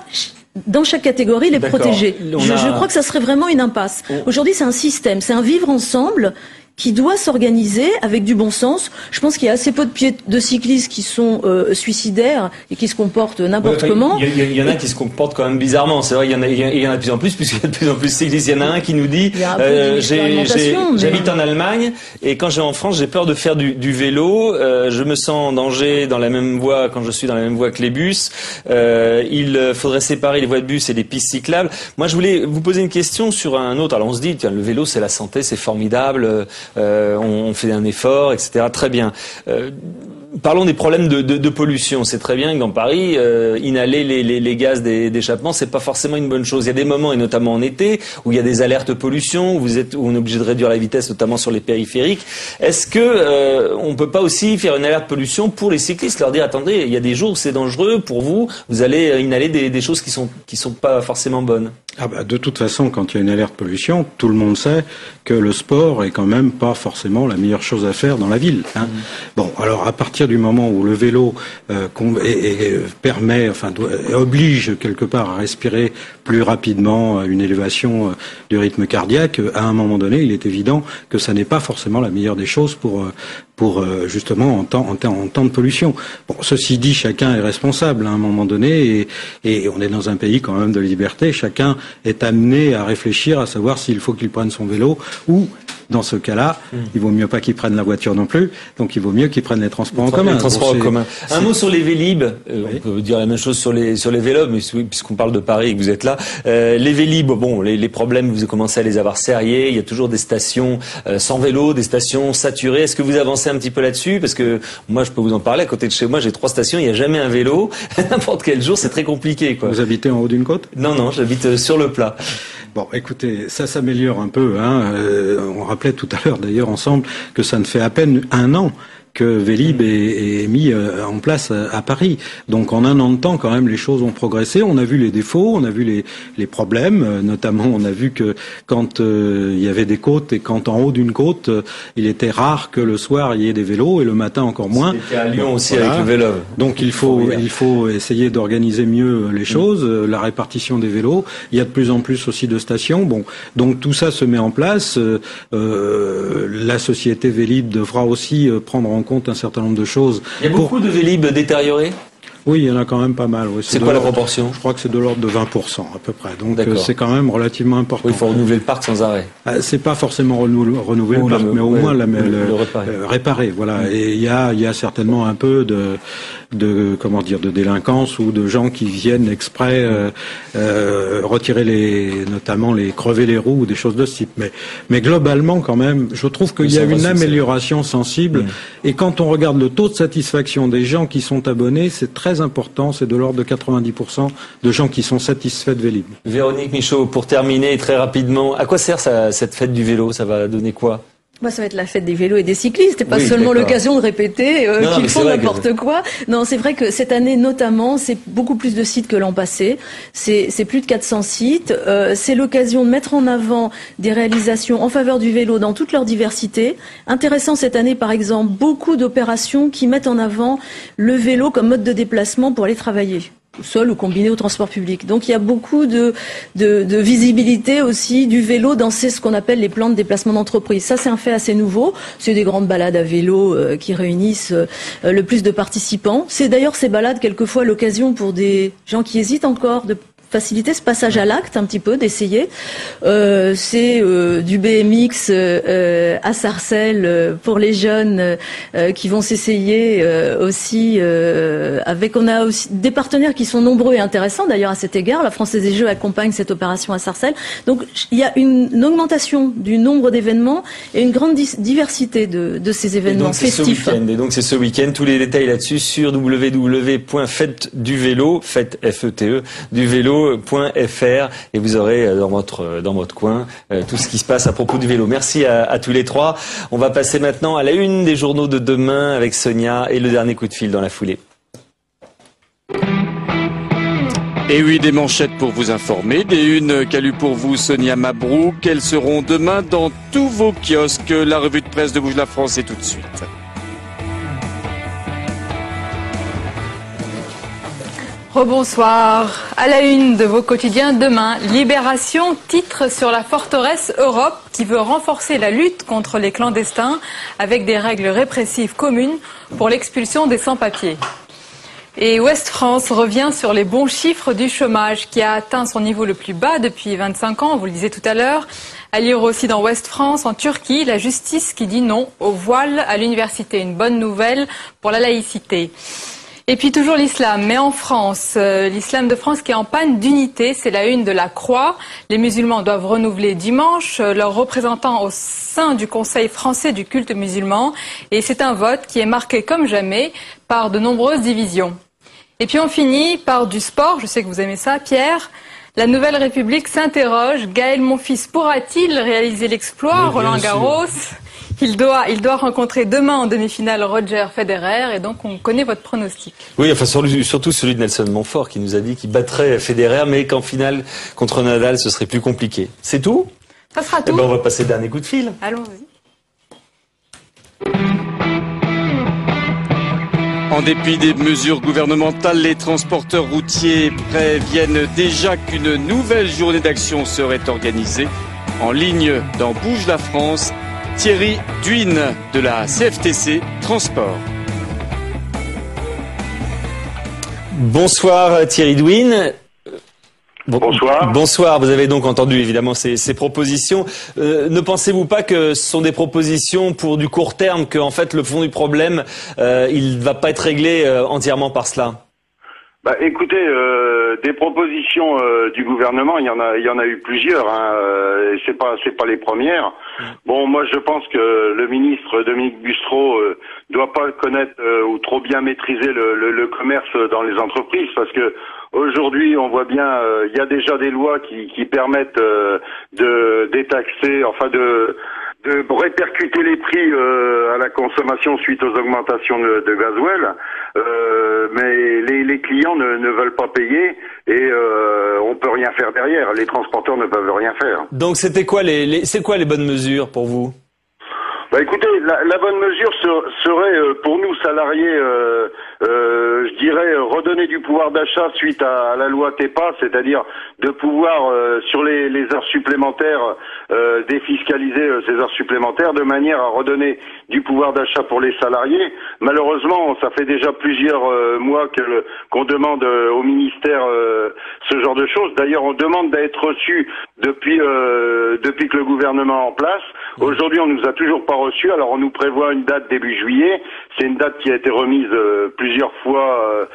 dans chaque catégorie les protéger. Je crois que ça serait vraiment une impasse. Aujourd'hui, c'est un système, c'est un vivre ensemble qui doit s'organiser avec du bon sens. Je pense qu'il y a assez peu de cyclistes qui sont suicidaires et qui se comportent n'importe comment. Il y en a qui se comportent quand même bizarrement. C'est vrai, il y en a de plus en plus, puisqu'il y a de plus en plus de cyclistes. Il y en a un qui nous dit j'habite en Allemagne et quand j'ai en France, j'ai peur de faire du vélo. Je me sens en danger dans la même voie quand je suis dans la même voie que les bus. Il faudrait séparer les voies de bus et les pistes cyclables. Moi, je voulais vous poser une question sur un autre. Alors, on se dit, tiens, le vélo, c'est la santé, c'est formidable. On fait un effort, etc. Très bien. Parlons des problèmes de pollution. C'est très bien que dans Paris, inhaler les gaz d'échappement, c'est pas forcément une bonne chose. Il y a des moments, et notamment en été, où il y a des alertes pollution, où on est obligé de réduire la vitesse, notamment sur les périphériques. Est-ce que on peut pas aussi faire une alerte pollution pour les cyclistes, leur dire attendez, il y a des jours où c'est dangereux pour vous, vous allez inhaler des choses qui sont pas forcément bonnes. De toute façon, quand il y a une alerte pollution, tout le monde sait que le sport est quand même pas forcément la meilleure chose à faire dans la ville. Bon, alors à partir du moment où le vélo oblige quelque part à respirer plus rapidement, une élévation du rythme cardiaque, à un moment donné, il est évident que ça n'est pas forcément la meilleure des choses pour justement en temps de pollution. Bon, ceci dit, chacun est responsable à un moment donné et on est dans un pays quand même de liberté. Chacun est amené à réfléchir à savoir s'il faut qu'il prenne son vélo ou dans ce cas-là, il vaut mieux pas qu'ils prennent la voiture non plus, donc il vaut mieux qu'ils prennent les transports en commun. Un mot sur les Vélib. On peut dire la même chose sur les vélos, mais puisqu'on parle de Paris et que vous êtes là. Les Vélib, bon, les problèmes, vous commencez à les avoir serriés. Il y a toujours des stations sans vélo, des stations saturées. Est-ce que vous avancez un petit peu là-dessus? Parce que moi, je peux vous en parler. À côté de chez moi, j'ai 3 stations. Il n'y a jamais un vélo. N'importe quel jour, c'est très compliqué, quoi. Vous habitez en haut d'une côte? Non, j'habite sur le plat. Bon, écoutez, ça s'améliore un peu. On rappelait tout à l'heure, d'ailleurs, ensemble, que ça ne fait à peine 1 an que Vélib est mis en place à Paris. Donc en 1 an de temps, quand même, les choses ont progressé. On a vu les défauts, on a vu les problèmes. Notamment, on a vu que quand il y avait des côtes et quand en haut d'une côte, il était rare que le soir il y ait des vélos et le matin encore moins. C'était à Lyon aussi avec le vélo. Donc il faut essayer d'organiser mieux les choses, la répartition des vélos. Il y a de plus en plus aussi de stations. Bon, donc tout ça se met en place. La société Vélib devra aussi prendre en compte un certain nombre de choses. Il y a beaucoup de Vélib détériorés? Oui, il y en a quand même pas mal. Oui. C'est quoi la proportion? Je crois que c'est de l'ordre de 20% à peu près. Donc c'est quand même relativement important. Oui, il faut renouveler le parc sans arrêt. C'est pas forcément renouveler le parc, mais au moins le réparer. Voilà. Et il y a certainement un peu de délinquance ou de gens qui viennent exprès retirer crever les roues ou des choses de ce type. Mais globalement quand même, je trouve qu'il y a une amélioration sensible. Et quand on regarde le taux de satisfaction des gens qui sont abonnés, c'est très important, c'est de l'ordre de 90% de gens qui sont satisfaits de Vélib. Véronique Michaud, pour terminer très rapidement, à quoi sert cette fête du vélo? Ça va donner quoi? Ça va être la fête des vélos et des cyclistes, et pas seulement l'occasion de répéter qu'ils font n'importe quoi. Non, c'est vrai que cette année notamment, c'est beaucoup plus de sites que l'an passé. C'est plus de 400 sites. C'est l'occasion de mettre en avant des réalisations en faveur du vélo dans toute leur diversité. Intéressant cette année, par exemple, beaucoup d'opérations qui mettent en avant le vélo comme mode de déplacement pour aller travailler. seul ou combiné au transport public. Donc il y a beaucoup de visibilité aussi du vélo dans ce qu'on appelle les plans de déplacement d'entreprise. Ça, c'est un fait assez nouveau. C'est des grandes balades à vélo qui réunissent le plus de participants. C'est d'ailleurs ces balades quelquefois l'occasion pour des gens qui hésitent encore de faciliter ce passage à l'acte un petit peu, d'essayer. C'est du BMX à Sarcelles pour les jeunes qui vont s'essayer aussi. On a aussi des partenaires qui sont nombreux et intéressants d'ailleurs à cet égard. La Française des Jeux accompagne cette opération à Sarcelles. Donc il y a une augmentation du nombre d'événements et une grande diversité de ces événements festifs. Et donc c'est ce week-end. Tous les détails là-dessus sur www.fêteduvélo, fête FETE, du vélo. .fr et vous aurez dans votre coin tout ce qui se passe à propos du vélo. Merci à tous les trois. On va passer maintenant à la une des journaux de demain avec Sonia et le dernier coup de fil dans la foulée. Et oui, des manchettes pour vous informer, des unes qu'a lu pour vous Sonia Mabrouk. Elles seront demain dans tous vos kiosques. La revue de presse de Bouge la France est tout de suite. Rebonsoir. À la une de vos quotidiens demain, Libération titre sur la forteresse Europe qui veut renforcer la lutte contre les clandestins avec des règles répressives communes pour l'expulsion des sans-papiers. Et Ouest France revient sur les bons chiffres du chômage qui a atteint son niveau le plus bas depuis 25 ans, vous le disiez tout à l'heure. À lire aussi dans Ouest France, en Turquie, la justice qui dit non au voile à l'université. Une bonne nouvelle pour la laïcité. Et puis toujours l'islam, mais en France, l'islam de France qui est en panne d'unité, c'est la une de la Croix. Les musulmans doivent renouveler dimanche leurs représentants au sein du Conseil français du culte musulman. Et c'est un vote qui est marqué comme jamais par de nombreuses divisions. Et puis on finit par du sport, je sais que vous aimez ça Pierre. La Nouvelle République s'interroge, Gaël Monfils pourra-t-il réaliser l'exploit? Roland Garros. Il doit rencontrer demain en demi-finale Roger Federer et donc on connaît votre pronostic. Oui, enfin surtout celui de Nelson Montfort qui nous a dit qu'il battrait Federer mais qu'en finale contre Nadal ce serait plus compliqué. C'est tout? Ça sera tout. Eh ben, on va passer le dernier coup de fil. Allons-y. En dépit des mesures gouvernementales, les transporteurs routiers préviennent déjà qu'une nouvelle journée d'action serait organisée. En ligne dans Bouge la France, Thierry Duine de la CFTC Transport. Bonsoir Thierry Duine. Bonsoir. Bonsoir, vous avez donc entendu évidemment ces propositions. Ne pensez-vous pas que ce sont des propositions pour du court terme, que en fait le fond du problème, il ne va pas être réglé entièrement par cela? Bah, écoutez, des propositions du gouvernement, il y en a eu plusieurs. C'est pas les premières. Bon, moi je pense que le ministre Dominique Bussereau doit pas connaître ou trop bien maîtriser le commerce dans les entreprises, parce que aujourd'hui on voit bien, il y a déjà des lois qui permettent de détaxer, enfin de répercuter les prix à la consommation suite aux augmentations de gasoil, mais les clients ne veulent pas payer et on peut rien faire derrière. Les transporteurs ne peuvent rien faire. Donc c'est quoi les bonnes mesures pour vous? Bah écoutez, la bonne mesure serait pour nous salariés, je dirais redonner du pouvoir d'achat suite à la loi TEPA, c'est-à-dire de pouvoir sur les heures supplémentaires défiscaliser ces heures supplémentaires de manière à redonner du pouvoir d'achat pour les salariés. Malheureusement, ça fait déjà plusieurs mois qu'on demande au ministère ce genre de choses. D'ailleurs, on demande d'être reçu depuis que le gouvernement est en place. Aujourd'hui, on nous a toujours pas reçus. Alors, on nous prévoit une date début juillet. C'est une date qui a été remise plusieurs fois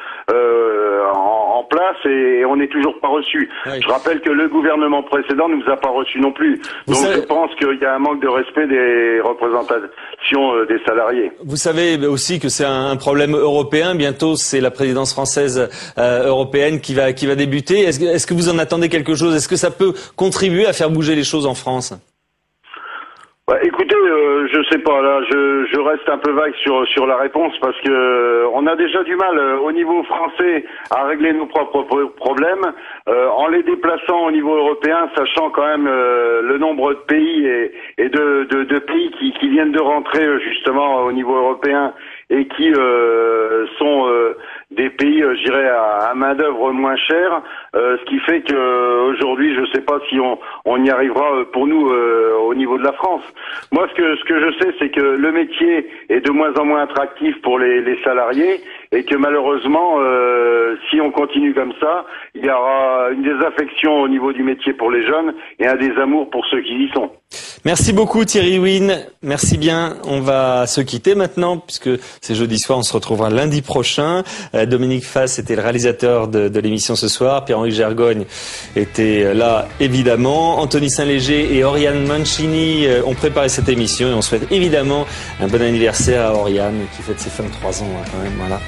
en place et on n'est toujours pas reçu. Oui. Je rappelle que le gouvernement précédent nous a pas reçus non plus. Donc, je pense qu'il y a un manque de respect des représentations des salariés. Vous savez aussi que c'est un problème européen. Bientôt, c'est la présidence française européenne qui va débuter. Est-ce que vous en attendez quelque chose? Est-ce que ça peut contribuer à faire bouger les choses en France? Bah, écoutez, je sais pas, là, je reste un peu vague sur la réponse parce que on a déjà du mal au niveau français à régler nos propres problèmes en les déplaçant au niveau européen, sachant quand même le nombre de pays et de pays qui viennent de rentrer justement au niveau européen et qui sont des pays, je dirais, à main d'œuvre moins chère, ce qui fait que aujourd'hui, je ne sais pas si on y arrivera pour nous au niveau de la France. Moi, ce que je sais, c'est que le métier est de moins en moins attractif pour les salariés et que malheureusement, si on continue comme ça, il y aura une désaffection au niveau du métier pour les jeunes et un désamour pour ceux qui y sont. Merci beaucoup Thierry Huynh, merci bien. On va se quitter maintenant puisque c'est jeudi soir, on se retrouvera lundi prochain. Dominique Fass était le réalisateur de l'émission ce soir, Pierre-Henri Gergogne était là évidemment, Anthony Saint-Léger et Oriane Mancini ont préparé cette émission et on souhaite évidemment un bon anniversaire à Oriane qui fête ses 23 ans quand même, voilà.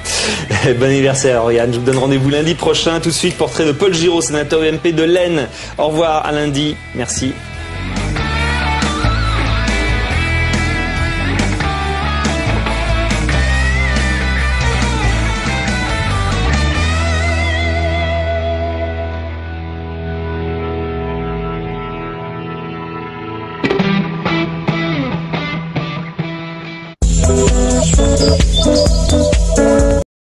Bon anniversaire à Oriane, je vous donne rendez-vous lundi prochain. Tout de suite, portrait de Paul Giraud, sénateur UMP de l'Aisne. Au revoir, à lundi, merci.